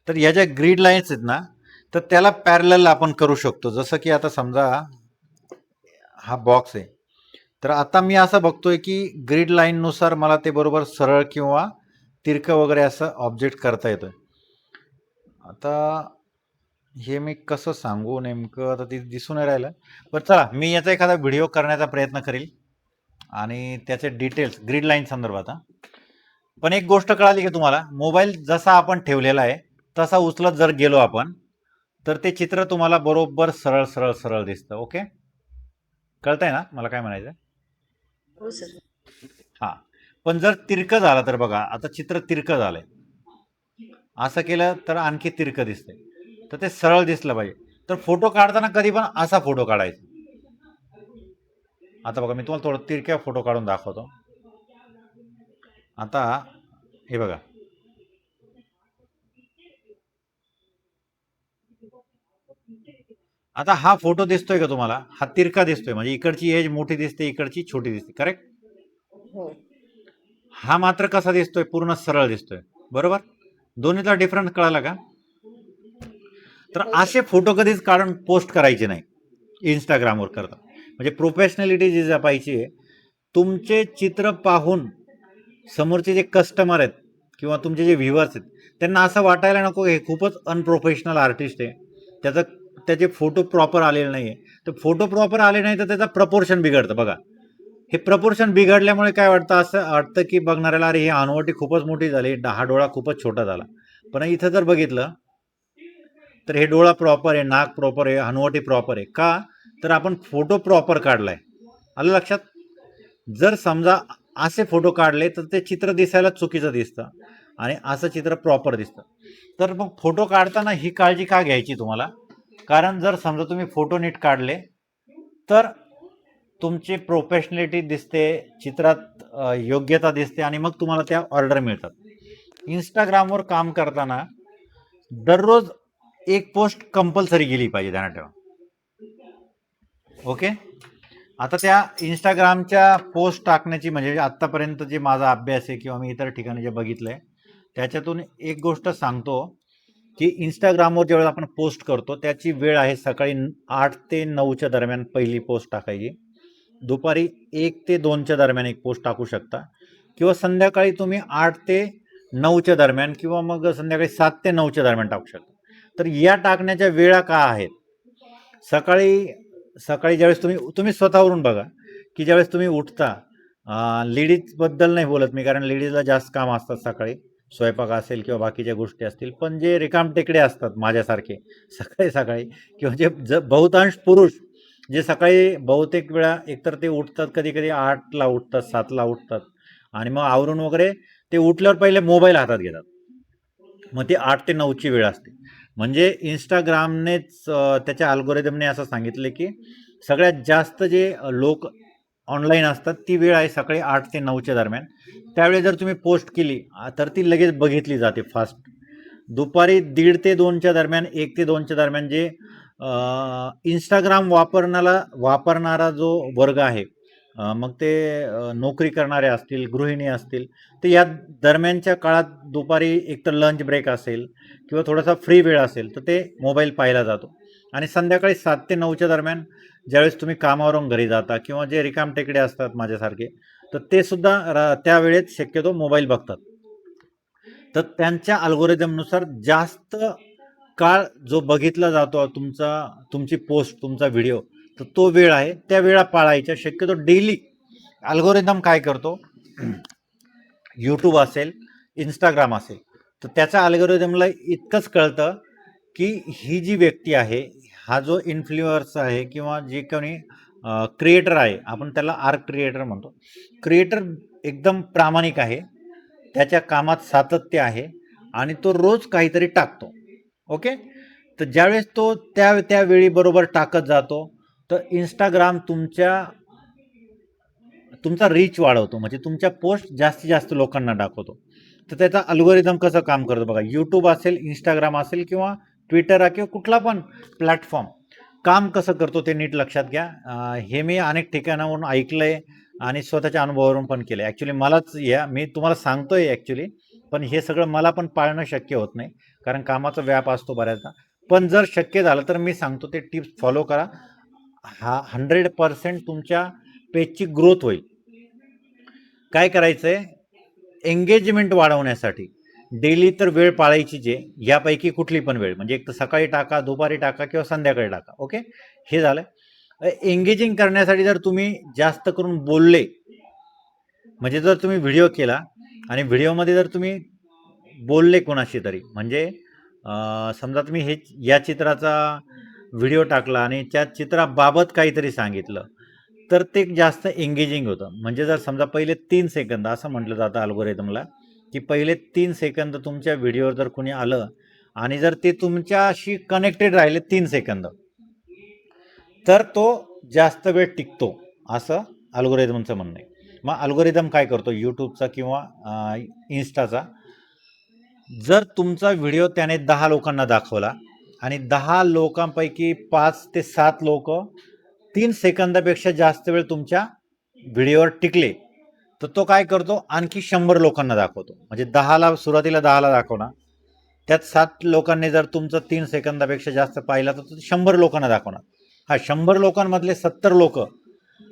तर या ज्या ग्रीड लाईन्स आहेत ना तर त्याला पॅरलल आपण करू शकतो. जसं की आता समजा हा बॉक्स आहे, तर आता मी असं बघतोय की ग्रीड लाईन नुसार मला ते बरोबर सरळ किंवा तिरकं वगैरे असं ऑब्जेक्ट करता येतोय. आता हे मी कसं सांगू नेमकं, आता ते दिसून नाही राहिलं. पण चला मी याचा एखादा व्हिडिओ करण्याचा प्रयत्न करेल आणि त्याचे डिटेल्स ग्रीड लाईन संदर्भात. पण एक गोष्ट कळाली की तुम्हाला, मोबाईल जसा आपण ठेवलेला आहे तसा उचलत जर गेलो आपण तर ते चित्र तुम्हाला बरोबर सरळ सरळ सरळ दिसतं. ओके, कळतंय ना मला काय म्हणायचं? हो सर. हा, पण जर तिरकं झालं तर बघा, आता चित्र तिरकं झालंय, असं केलं तर आणखी तिरकं दिसतंय, तर ते सरळ दिसलं पाहिजे. तर फोटो काढताना कधी पण असा फोटो काढायचा. आता बघा, मी तुम्हाला थोडं तिरक्या फोटो काढून दाखवतो. आता हे बघा, आता हा फोटो दिसतोय का तुम्हाला? हा तिरका दिसतोय, म्हणजे इकडची एज मोठी दिसते, इकडची छोटी दिसते, करेक्ट? हो. हा मात्र कसा दिसतोय? पूर्ण सरळ दिसतोय, बरोबर? दोन्हीचा डिफरन्स कळाला का? तर हो सर. असे फोटो कधीच काढून पोस्ट करायचे नाही इंस्टाग्रामवर करता. म्हणजे प्रोफेशनॅलिटी जी जपायची आहे. तुमचे चित्र पाहून समोरचे जे कस्टमर आहेत किंवा तुमचे जे व्ह्युअर्स आहेत, त्यांना असं वाटायला नको हे खूपच अनप्रोफेशनल आर्टिस्ट आहे, त्याचे फोटो प्रॉपर आलेले नाही आहे. तर फोटो प्रॉपर आले नाही तर त्याचा प्रपोर्शन बिघडतं. बघा, हे प्रपोर्शन बिघडल्यामुळे काय वाटतं? असं वाटतं की बघणाऱ्याला, अरे ही हनुवटी खूपच मोठी झाली, हा डोळा खूपच छोटा झाला. पण इथं जर बघितलं तर हे डोळा प्रॉपर आहे, नाक प्रॉपर आहे, हनुवटी प्रॉपर आहे. का? तर आपण फोटो प्रॉपर काढलाय. आलं लक्षात? जर समजा असे फोटो काढले तर ते चित्र दिसायला चुकीचं दिसतं आणि असं चित्र प्रॉपर दिसतं. तर मग फोटो काढताना ही काळजी का घ्यायची तुम्हाला? कारण जर समजा तुम्ही फोटो नीट काढले तर तुमची प्रोफेशनॅलिटी दिसते, चित्रात योग्यता दिसते आणि मग तुम्हाला त्या ऑर्डर मिळतात. इंस्टाग्रामवर काम करताना दररोज एक पोस्ट कंपल्सरी गेली पाहिजे, ध्यानात ठेवा. ओके, आता त्या इंस्टाग्रामच्या पोस्ट टाकण्याची, म्हणजे आत्तापर्यंत जे माझा अभ्यास आहे किंवा मी इतर ठिकाणी जे बघितलंय त्याच्यातून एक गोष्ट सांगतो की इंस्टाग्रामवर ज्यावेळेस आपण पोस्ट करतो त्याची वेळ आहे सकाळी 8 ते 9च्या दरम्यान पहिली पोस्ट टाकायची, दुपारी 1 ते 2च्या दरम्यान एक पोस्ट टाकू शकता, किंवा संध्याकाळी तुम्ही 8 ते 9च्या दरम्यान किंवा मग संध्याकाळी 7 ते 9च्या दरम्यान टाकू शकता. तर या टाकण्याच्या वेळा का आहेत? सकाळी ज्यावेळेस तुम्ही स्वतःवरून बघा की ज्यावेळेस तुम्ही उठता, लेडीजबद्दल नाही बोलत मी, कारण लेडीजला जास्त काम असतात सकाळी, स्वयंपाक असेल किंवा बाकीच्या गोष्टी असतील, पण जे रिकामटेकडे असतात माझ्यासारखे सकाळी सकाळी, किंवा जे बहुतांश पुरुष जे सकाळी बहुतेक वेळा एकतर ते उठतात, कधी कधी 8ला उठतात, 7ला उठतात आणि मग आवरून वगैरे ते उठल्यावर पहिले मोबाईल हातात घेतात, मग ती 8 ते 9ची वेळ असते. म्हणजे इंस्टाग्रामनेच त्याच्या अल्गोरिदमने असं सांगितले की सगळ्यात जास्त जे लोक ऑनलाईन असतात ती वेळ आहे सकाळी 8 ते 9च्या दरम्यान. त्यावेळी जर तुम्ही पोस्ट केली तर ती लगेच बघितली जाते फास्ट. दुपारी 1:30 ते 2च्या दरम्यान, 1 ते 2च्या दरम्यान जे इंस्टाग्राम वापरणारा जो वर्ग आहे, मग ते नोकरी करणारे असतील, गृहिणी असतील, तर या दरम्यानच्या काळात दुपारी एकतर लंच ब्रेक असेल किंवा थोडासा फ्री वेळ असेल तर ते मोबाईल पाहिला जातो. आणि संध्याकाळी 7 ते 9च्या दरम्यान ज्यावेळेस तुम्ही कामावरून घरी जाता किंवा जे रिकामटेकडे असतात माझ्यासारखे, तर ते सुद्धा त्या वेळेत शक्यतो मोबाईल बघतात. तर त्यांच्या अल्गोरिदमनुसार जास्त काळ जो बघितला जातो तुमची पोस्ट, तुमचा व्हिडिओ, तर तो वेळ आहे, त्या वेळा पाळायच्या शक्यतो डेली. अल्गोरिदम काय करतो, यूट्यूब असेल, इंस्टाग्राम असेल, तर त्याच्या अल्गोरिदमला इतकंच कळतं की ही जी व्यक्ती आहे, हा जो इन्फ्लुएन्सर आहे किंवा जे कोणी क्रिएटर आहे, आपण त्याला आर्ट क्रिएटर म्हणतो, क्रिएटर एकदम प्रामाणिक आहे, त्याच्या कामात सातत्य आहे आणि तो रोज काहीतरी टाकतो. ओके, तर ज्यावेळेस तो त्या वेळी बरोबर टाकत जातो तर इंस्टाग्राम तुमचा रीच वाढवतो, म्हणजे तुमच्या पोस्ट जास्तीत जास्त लोकांना दाखवतो. तर त्याचा अल्गोरिदम कसं काम करतो बघा. यूट्यूब असेल, इंस्टाग्राम असेल किंवा ट्विटर किंवा कुठला पण प्लॅटफॉर्म काम कसं करतो ते नीट लक्षात घ्या. हे मी अनेक ठिकाणावरून ऐकलंय आणि स्वतःच्या अनुभवावरून पण केलं. ॲक्च्युली मी तुम्हाला सांगतोय ॲक्च्युली, पण हे सगळं मला पण पाळणं शक्य होत नाही, कारण कामाचा व्याप असतो बऱ्याचदा. पण जर शक्य झालं तर मी सांगतो ते टिप्स फॉलो करा. 100% तुमच्या पेजची ग्रोथ होईल. काय करायचंय, एंगेजमेंट वाढवण्यासाठी डेली तर वेळ पाळायची, यापैकी कुठली पण वेळ, म्हणजे एक तर सकाळी टाका, दुपारी टाका किंवा संध्याकाळी टाका. ओके, हे झालं. एंगेजिंग करण्यासाठी जर तुम्ही जास्त करून बोलले, म्हणजे जर तुम्ही व्हिडिओ केला आणि व्हिडिओमध्ये जर तुम्ही बोलले कोणाशी तरी, म्हणजे समजा तुम्ही हे या चित्राचा व्हिडिओ टाकला आणि त्या चित्राबाबत काहीतरी सांगितलं तर ते जास्त एंगेजिंग होतं. म्हणजे जर समजा पहिले 3 सेकंद असं म्हटलं जातं अल्गोरिदमला, की पहिले 3 सेकंद तुमच्या व्हिडिओवर जर कोणी आलं आणि जर ते तुमच्याशी कनेक्टेड राहिले 3 सेकंद, तर तो जास्त वेळ टिकतो, असं अल्गोरिदमचं म्हणणं आहे. मग अल्गोरिदम काय करतो यूट्यूबचा किंवा इन्स्टाचा, जर तुमचा व्हिडिओ त्याने 10 लोकांना दाखवला आणि 10 लोकांपैकी 5 ते 7 लोक 3 सेकंदापेक्षा जास्त वेळ तुमच्या व्हिडिओवर टिकले, तर तो काय करतो आणखी 100 लोकांना दाखवतो. म्हणजे 10ला सुरुवातीला 10ला दाखवणार, त्यात 7 लोकांनी जर तुमचं 3 सेकंदापेक्षा जास्त पाहिला तर तो 100 लोकांना दाखवणार. हा 100 लोकांमधले 70 लोक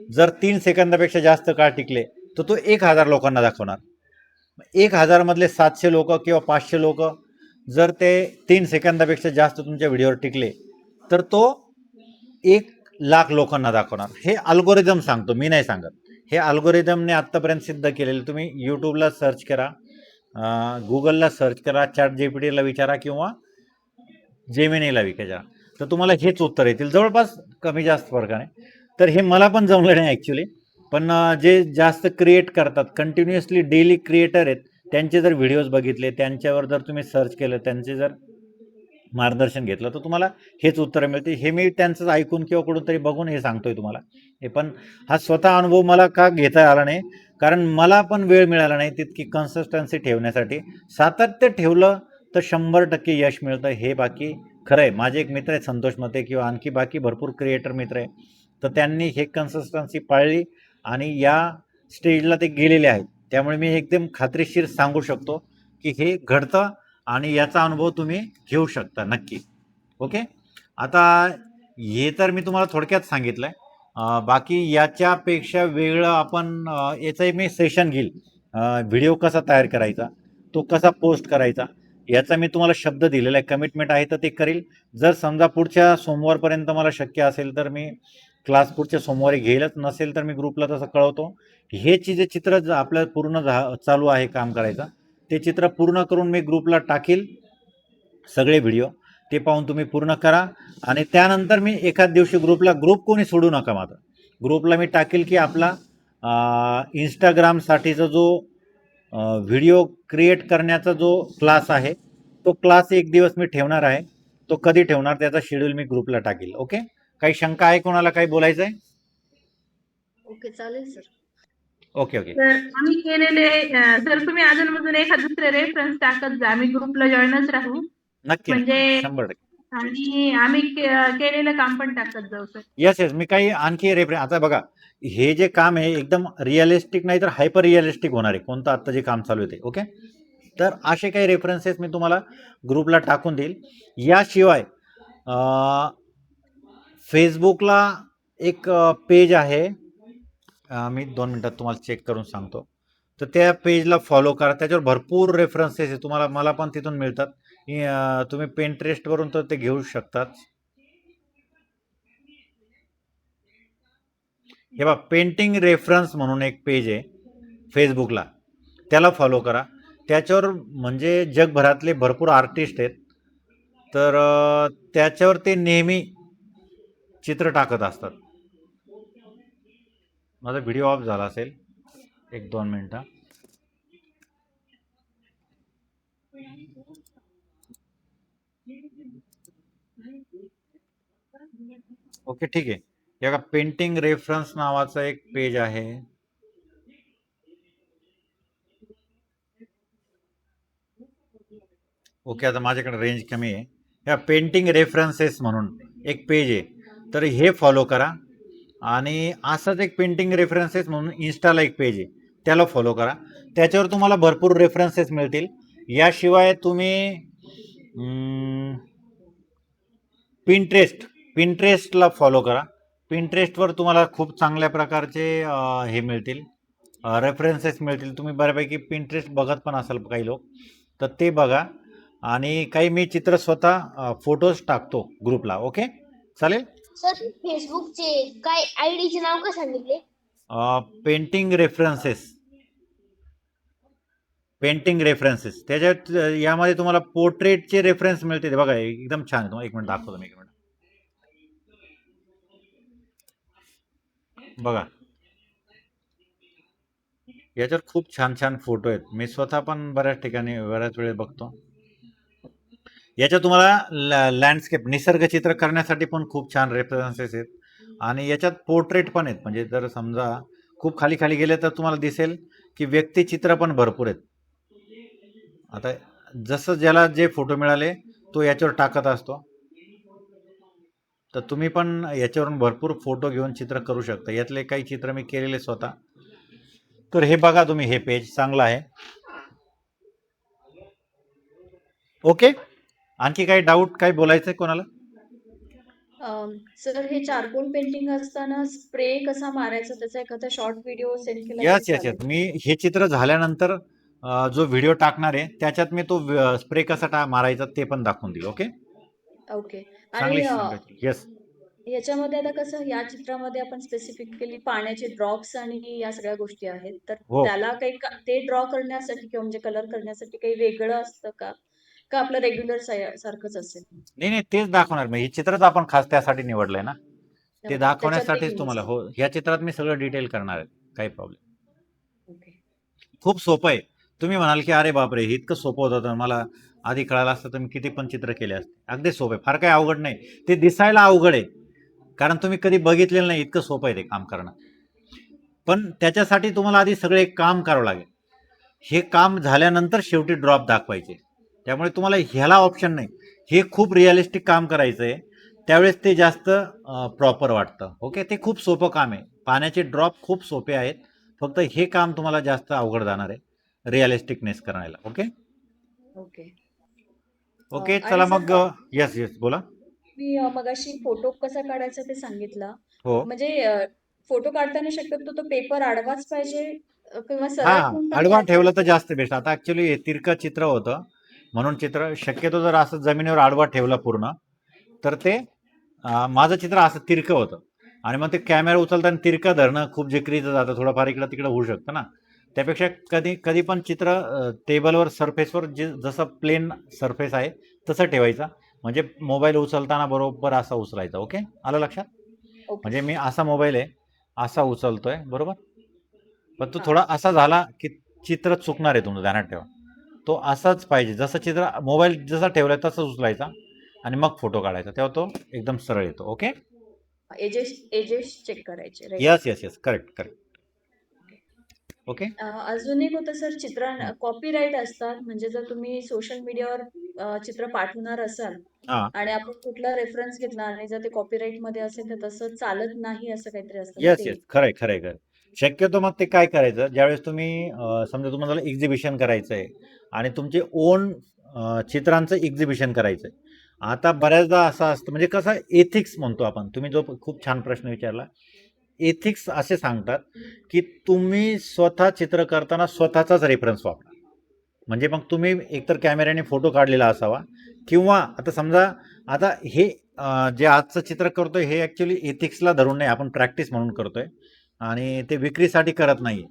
जर 3 सेकंदापेक्षा जास्त काळ टिकले तर तो 1000 लोकांना दाखवणार. 1000 मधले 700 लोक किंवा 500 लोक जर ते 3 सेकंदापेक्षा जास्त तुमच्या व्हिडिओवर टिकले तर तो 1,00,000 लोकांना दाखवणार. हे अल्गोरिदम सांगतो, मी नाही सांगत. हे अल्गोरिदमने आत्तापर्यंत सिद्ध केलेलं. तुम्ही यूट्यूबला सर्च करा, गुगलला सर्च करा, ChatGPTला विचारा किंवा जेमिनीला विचारा, तर तुम्हाला हेच उत्तर येतील जवळपास कमी जास्त फरकाने. तर हे मला पण जमलं नाही ॲक्च्युली, पण जे जास्त क्रिएट करतात, कंटिन्युअसली डेली क्रिएटर आहेत, त्यांचे जर व्हिडिओज बघितले, त्यांच्यावर जर तुम्ही सर्च केलं, त्यांचे जर मार्गदर्शन घेतलं तर तुम्हाला हेच उत्तरं मिळते. हे मी त्यांचं ऐकून किंवा कुठून तरी बघून हे सांगतोय तुम्हाला. हे पण हा स्वतः अनुभव मला का घेता आला नाही, कारण मला पण वेळ मिळाला नाही तितकी कन्सिस्टन्सी ठेवण्यासाठी. सातत्य ठेवलं तर 100% यश मिळतं, हे बाकी खरं आहे. माझे एक मित्र आहेत संतोष मते किंवा आणखी बाकी भरपूर क्रिएटर मित्र आहे, तर त्यांनी हे कन्सिस्टन्सी पाळली आणि या स्टेजला ते गेलेले आहेत. त्यामुळे मी एकदम खात्रीशीर सांगू शकतो की हे घडतं आणि याचा अनुभव तुम्ही घेऊ शकता नक्की. ओके, आता हे तर मी तुम्हाला थोडक्यात सांगितलं आहे. बाकी याच्यापेक्षा वेगळं आपण याचं एक मी सेशन घेईल. व्हिडिओ कसा तयार करायचा, तो कसा पोस्ट करायचा, याचा मी तुम्हाला शब्द दिलेला आहे, कमिटमेंट आहे तर ते करील. जर समजा पुढच्या सोमवारपर्यंत मला शक्य असेल तर मी क्लास पुढच्या सोमवारी घेईलच, नसेल तर मी ग्रुपला तसं कळवतो. हे जे चित्र आपलं पूर्ण चालू आहे काम करायचं, ते चित्र पूर्ण करून मी ग्रुपला टाकील सगळे व्हिडिओ. ते पाहून तुम्ही पूर्ण करा आणि त्यानंतर मी एखाद दिवशी ग्रुप कोणी सोडू नका. मात्र ग्रुपला मी टाकील की आपला इंस्टाग्रामसाठीचा जो व्हिडिओ क्रिएट करण्याचा जो क्लास आहे, तो क्लास एक दिवस मी ठेवणार आहे. तो कधी ठेवणार त्याचा शेड्यूल मी ग्रुपला टाकील. ओके, काही शंका आहे कोणाला, काही बोलायचं आहे? ओके, चालेल सर. Okay okay. तर आम्ही केलेले सर तुम्ही अजून एखाद दुसरे रेफरन्स टाकत जा, आम्ही ग्रुपला जॉईनच राहू. नक्की म्हणजे 100%. आणि आम्ही केलेलं काम पण टाकत जाऊ सर. येस येस, मी काही आणखी रेफरन्स. आता बघा, हे जे काम आहे एकदम रिअलिस्टिक नाही तर हायपर रिअलिस्टिक होणार आहे, कोणतं आत्ता जे काम चालू आहे ते. ओके, तर असे काही रेफरन्सेस मी तुम्हाला ग्रुपला टाकून देईल. याशिवाय फेसबुकला एक पेज आहे, मी 2 मिनटात तुम्हाला चेक करून सांगतो. तर त्या पेजला फॉलो करा, त्याच्यावर भरपूर रेफरन्सेस आहे तुम्हाला, मला पण तिथून मिळतात. तुम्ही Pinterestवरून तर ते घेऊ शकतात. हे बघा, पेंटिंग रेफरन्स म्हणून एक पेज आहे फेसबुकला, त्याला फॉलो करा. त्याच्यावर म्हणजे जगभरातले भरपूर आर्टिस्ट आहेत, तर त्याच्यावर ते नेहमी चित्र टाकत असतात. माझा व्हिडिओ ऑफ झाला असेल, 1-2 मिनटं. ओके ठीक आहे. हे बघा, पेंटिंग रेफरन्स नावाचं एक पेज आहे. ओके, आता माझ्याकडे रेंज कमी आहे. ह्या पेंटिंग रेफरन्सेस म्हणून एक पेज आहे, तर हे फॉलो करा. आणि असंच एक पेंटिंग रेफरन्सेस म्हणून इन्स्टाला एक पेज आहे, त्याला फॉलो करा. त्याच्यावर तुम्हाला भरपूर रेफरन्सेस मिळतील. याशिवाय तुम्ही पिंट्रेस्टला फॉलो करा. पिंट्रेस्टवर तुम्हाला खूप चांगल्या प्रकारचे हे मिळतील, रेफरन्सेस मिळतील. तुम्ही बऱ्यापैकी पिंट्रेस्ट बघत पण असाल काही लोक, तर ते बघा. आणि काही मी चित्र स्वतः फोटोज टाकतो ग्रुपला. ओके, चालेल. सर फेसबुकचे काय आयडीचे नाव काय सांगितले? Painting references. पेंटिंग रेफरन्सेस त्याच्यात यामध्ये तुम्हाला पोर्ट्रेटचे रेफरन्स मिळते ते बघा एकदम छान आहे. तुम्हाला एक मिनिट दाखवतो मी एक मिनिट बघा याच्यात खूप छान छान फोटो आहेत. मी स्वतः पण बऱ्याच ठिकाणी बऱ्याच वेळेस बघतो. याच्यात तुम्हाला लँडस्केप निसर्ग चित्र करण्यासाठी पण खूप छान रेफरन्सेस आहेत आणि याच्यात पोर्ट्रेट पण आहेत. म्हणजे जर समजा खूप खाली खाली गेले तर तुम्हाला दिसेल की व्यक्तिचित्र पण भरपूर आहेत. आता जसं ज्याला जे फोटो मिळाले तो याच्यावर टाकत असतो. तर तुम्ही पण याच्यावरून भरपूर फोटो घेऊन चित्र करू शकता. यातले काही चित्र मी केलेले स्वतः. तर हे बघा तुम्ही हे पेज चांगलं आहे. ओके आणखी काही डाऊट काही बोलायचंय कोणाला? सर हे चारकोल पेंटिंग असताना स्प्रे कसा मारायचा त्याचा एखादा शॉर्ट व्हिडिओ सेंड केला यस तरी यस यस चालेल? मी हे चित्र झाल्यानंतर जो व्हिडिओ टाकणार आहे त्याच्यात मी तो स्प्रे कसा मारायचा ते पण दाखवून देईल. Okay okay. चांगली आणि येस याच्यामध्ये आता कसं या चित्रामध्ये आपण स्पेसिफिकली पाण्याचे ड्रॉप्स आणि या सगळ्या गोष्टी आहेत. तर हो त्याला काही ते ड्रॉ करण्यासाठी किंवा म्हणजे कलर करण्यासाठी काही वेगळं असतं का? का आपलं रेग्युलर सारखंच असेल? नाही नाही तेच दाखवणार मी. हे चित्रच आपण खास त्यासाठी निवडलंय ना ते त्याच्यात दाखवण्यासाठीच नाही तुम्हाला. use. हो या चित्रात मी सगळं डिटेल करणार आहे. काही प्रॉब्लेम ओके. खूप सोपं आहे. तुम्ही म्हणाल की अरे बापरे हे इतकं सोपं होतं तर मला आधी कळालं असतं तर मी किती पण चित्र केले असते. अगदी सोपं आहे. फार काही अवघड नाही. ते दिसायला अवघड आहे कारण तुम्ही कधी बघितलेलं नाही. इतकं सोपं आहे ते काम करणं. पण त्याच्यासाठी तुम्हाला आधी सगळे काम करावं लागेल. हे काम झाल्यानंतर शेवटी ड्रॉप दाखवायचे. त्यामुळे तुम्हाला ह्याला ऑप्शन नाही. हे खूप रिअलिस्टिक काम करायचं आहे त्यावेळेस ते जास्त प्रॉपर वाटतं. ओके ते खूप सोपं काम आहे. पाण्याचे ड्रॉप खूप सोपे आहेत. फक्त हे काम तुम्हाला जास्त अवघड जाणार आहे रिअलिस्टिकनेस करायला. Okay okay. ओके आणि चला सर मग येस येस बोला. मी मगाशी फोटो कसा काढायचा ते सांगितलं. हो म्हणजे फोटो काढताना शक्यतो तो पेपर आडवाच पाहिजे किंवा हा सरळ ठेवून पण आडवा काढता ठेवलं तर येतं? जास्त बेस्ट. आता ऍक्च्युली हे तिरकं चित्र होतं म्हणून चित्र शक्यतो जर असं जमिनीवर आडवा ठेवलं पूर्ण तर ते माझं चित्र असं तिरकं होतं आणि मग ते कॅमेरा उचलताना तिरकं धरणं खूप जिकरीचं जातं. थोडंफार इकडं तिकडं होऊ शकतं ना. त्यापेक्षा कधी कधी पण चित्र टेबलवर सरफेसवर जसं प्लेन सरफेस आहे तसं ठेवायचा. म्हणजे मोबाईल उचलताना बरोबर असा उचलायचा. ओके आलं लक्षात? ओके. म्हणजे मी असा मोबाईल आहे असा उचलतोय बरोबर. पण तो हा. थोडा असा झाला की चित्र चुकणार आहे. तुमचं ध्यानात ठेवा. तो असाच पाहिजे जसं चित्र मोबाईल जसा ठेवलाय तसंच उचलायचा आणि मग फोटो काढायचा तेव्हा तो एकदम सरळ येतो. ओके एजेस एजेस चेक करायचे right? Yes yes yes correct correct. Okay अजून एक होतं सर चित्र कॉपीराईट असतात म्हणजे जर तुम्ही सोशल मीडियावर चित्र पाठवणार असाल हां आणि आपण कुठला रेफरन्स घेतला आणि जर ते कॉपीराईट मध्ये असेल तर तसं चालत नाही असं काहीतरी असतं ना येस ते? येस खरंय खरंय खरं. शक्यतो मग ते काय करायचं ज्यावेळेस तुम्ही समजा तुम्हाला एक्झिबिशन करायचं आहे आणि तुमचे ओन चित्रांचं एक्झिबिशन करायचं आहे. आता बऱ्याचदा असं असतं म्हणजे कसं एथिक्स म्हणतो आपण. तुम्ही जो खूप छान प्रश्न विचारला. एथिक्स असे सांगतात की तुम्ही स्वतः चित्र करताना स्वतःचाच रेफरन्स वापरा. म्हणजे मग तुम्ही एकतर कॅमेऱ्याने फोटो काढलेला असावा किंवा आता समजा आता हे जे आजचं चित्र करतोय हे ॲक्च्युली एथिक्सला धरून नाही. आपण प्रॅक्टिस म्हणून करतोय आणि ते विक्रीसाठी करत नाही.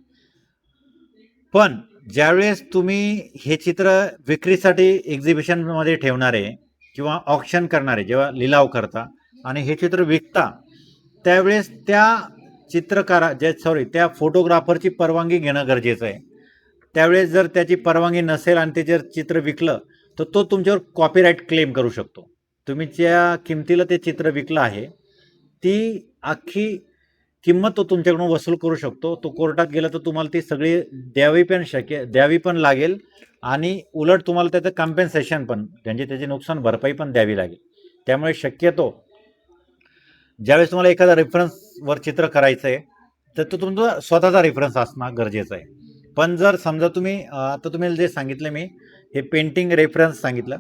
पण ज्यावेळेस तुम्ही हे चित्र विक्रीसाठी एक्झिबिशनमध्ये ठेवणार आहे किंवा ऑक्शन करणार आहे जेव्हा लिलाव करता आणि हे चित्र विकता त्यावेळेस त्या त्या फोटोग्राफरची परवानगी घेणं गरजेचं आहे. त्यावेळेस जर त्याची परवानगी नसेल आणि ते जर चित्र विकलं तर तो तुमच्यावर कॉपीराईट क्लेम करू शकतो. तुम्ही ज्या किमतीला ते चित्र विकलं आहे ती अख्खी किंमत तो तुमच्याकडून वसूल करू शकतो. तो कोर्टात गेला तर तुम्हाला ती सगळी द्यावी पण लागेल आणि उलट तुम्हाला त्याचं कम्पेन्सेशन पण म्हणजे त्याची नुकसान भरपाई पण द्यावी लागेल. त्यामुळे शक्यतो ज्यावेळेस तुम्हाला एखादा रेफरन्सवर चित्र करायचं आहे तर तो तुमचा स्वतःचा रेफरन्स असणं गरजेचं आहे. पण जर समजा तुम्ही आता तुम्ही जे सांगितलं मी हे पेंटिंग रेफरन्स सांगितलं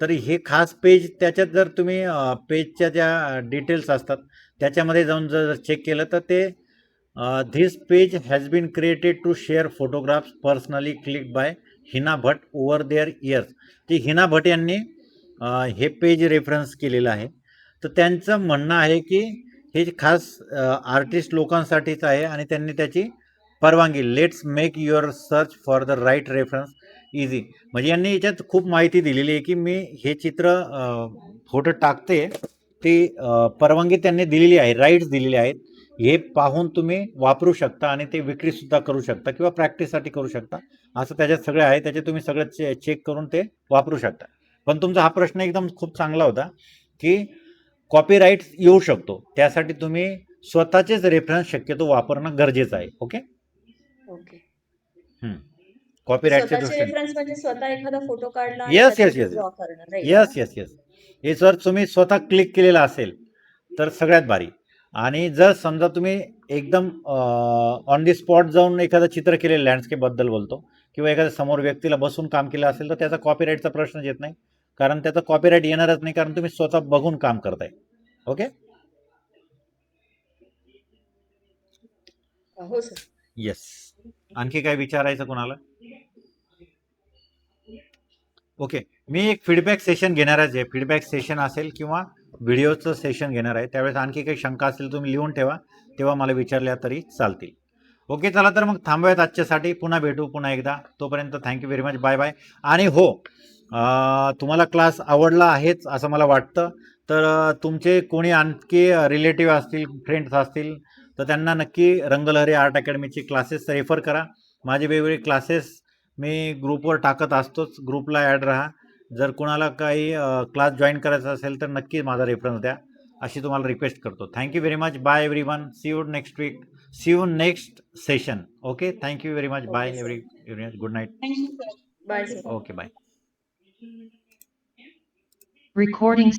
तर हे खास पेज त्याच्यात जर तुम्ही पेजच्या ज्या डिटेल्स असतात त्याच्यामध्ये जाऊन जर चेक केलं तर ते this page has been created to share photographs personally click by Hina Bhat over their years. ते हिना भट यांनी हे पेज रेफरन्स केलेलं आहे. तर त्यांचं म्हणणं आहे की हे खास आर्टिस्ट लोकांसाठीच आहे आणि त्यांनी त्याची परवानगी let's make your search for the right reference easy. म्हणजे यांनी याच्यात खूप माहिती दिलेली आहे की मी हे चित्र फोटो टाकते ते परवानगी त्यांनी दिलेली आहे, राईट्स दिलेले आहेत. हे पाहून तुम्ही वापरू शकता आणि ते विक्री सुद्धा करू शकता किंवा प्रॅक्टिससाठी करू शकता. असं त्याच्यात सगळं आहे. त्याचे तुम्ही सगळं चेक करून ते वापरू शकता. पण तुमचा हा प्रश्न एकदम खूप चांगला होता की कॉपीराईट येऊ शकतो. त्यासाठी तुम्ही स्वतःचेच रेफरन्स शक्यतो वापरणं गरजेचं आहे. ओके. ओके. कॉपीराईटच्या स्वतःचे दृष्टीने रेफरन्स म्हणजे स्वतः एखादा फोटो काढला आणि येस त्याच्यात येस येस ड्रॉ करणं, राईट? येस येस येस हे जर तुम्ही स्वतः क्लिक केलेलं असेल तर सगळ्यात भारी. आणि जर समजा तुम्ही एकदम ऑन दी स्पॉट जाऊन एखादं चित्र केलेलं लँडस्केपबद्दल बोलतो किंवा एखाद्या समोर व्यक्तीला बसून काम केलं असेल तर त्याचा कॉपीराईटचा प्रश्नच येत नाही. कारण त्याचा कॉपीराईट येणारच नाही, कारण तुम्ही स्वतः बघून काम करताय. ओके. हो सर. येस. आणखी काय विचारायचं कोणाला? ओके. मी एक फीडबॅक सेशन घेणारच आहे. फीडबॅक सेशन असेल किंवा व्हिडिओचं सेशन घेणार आहे. त्यावेळेस आणखी काही शंका असेल तुम्ही लिहून ठेवा, तेव्हा मला विचारल्या तरी चालतील. ओके. चला तर मग थांबूयात आजच्यासाठी. पुन्हा भेटू पुन्हा एकदा. तोपर्यंत thank you very much. Bye bye. आणि हो, तुम्हाला क्लास आवडला आहेच असं मला वाटतं. तर तुमचे कोणी आणखी रिलेटिव्ह असतील, फ्रेंड्स असतील तर त्यांना नक्की रंगलहरी आर्ट अकॅडमीचे क्लासेस रेफर करा. माझे वेगवेगळे क्लासेस मी ग्रुपवर टाकत असतोच. ग्रुपला ॲड राहा. जर कोणाला काही क्लास जॉईन करायचा असेल तर नक्की माझा रेफरन्स द्या, अशी तुम्हाला रिक्वेस्ट करतो. Thank you very much. Bye everyone. See you next week. See you next session. Okay. Thank you very much. Bye okay sir. Everyone. Good night. Thank you sir. Bye sir. Okay. Bye. Recording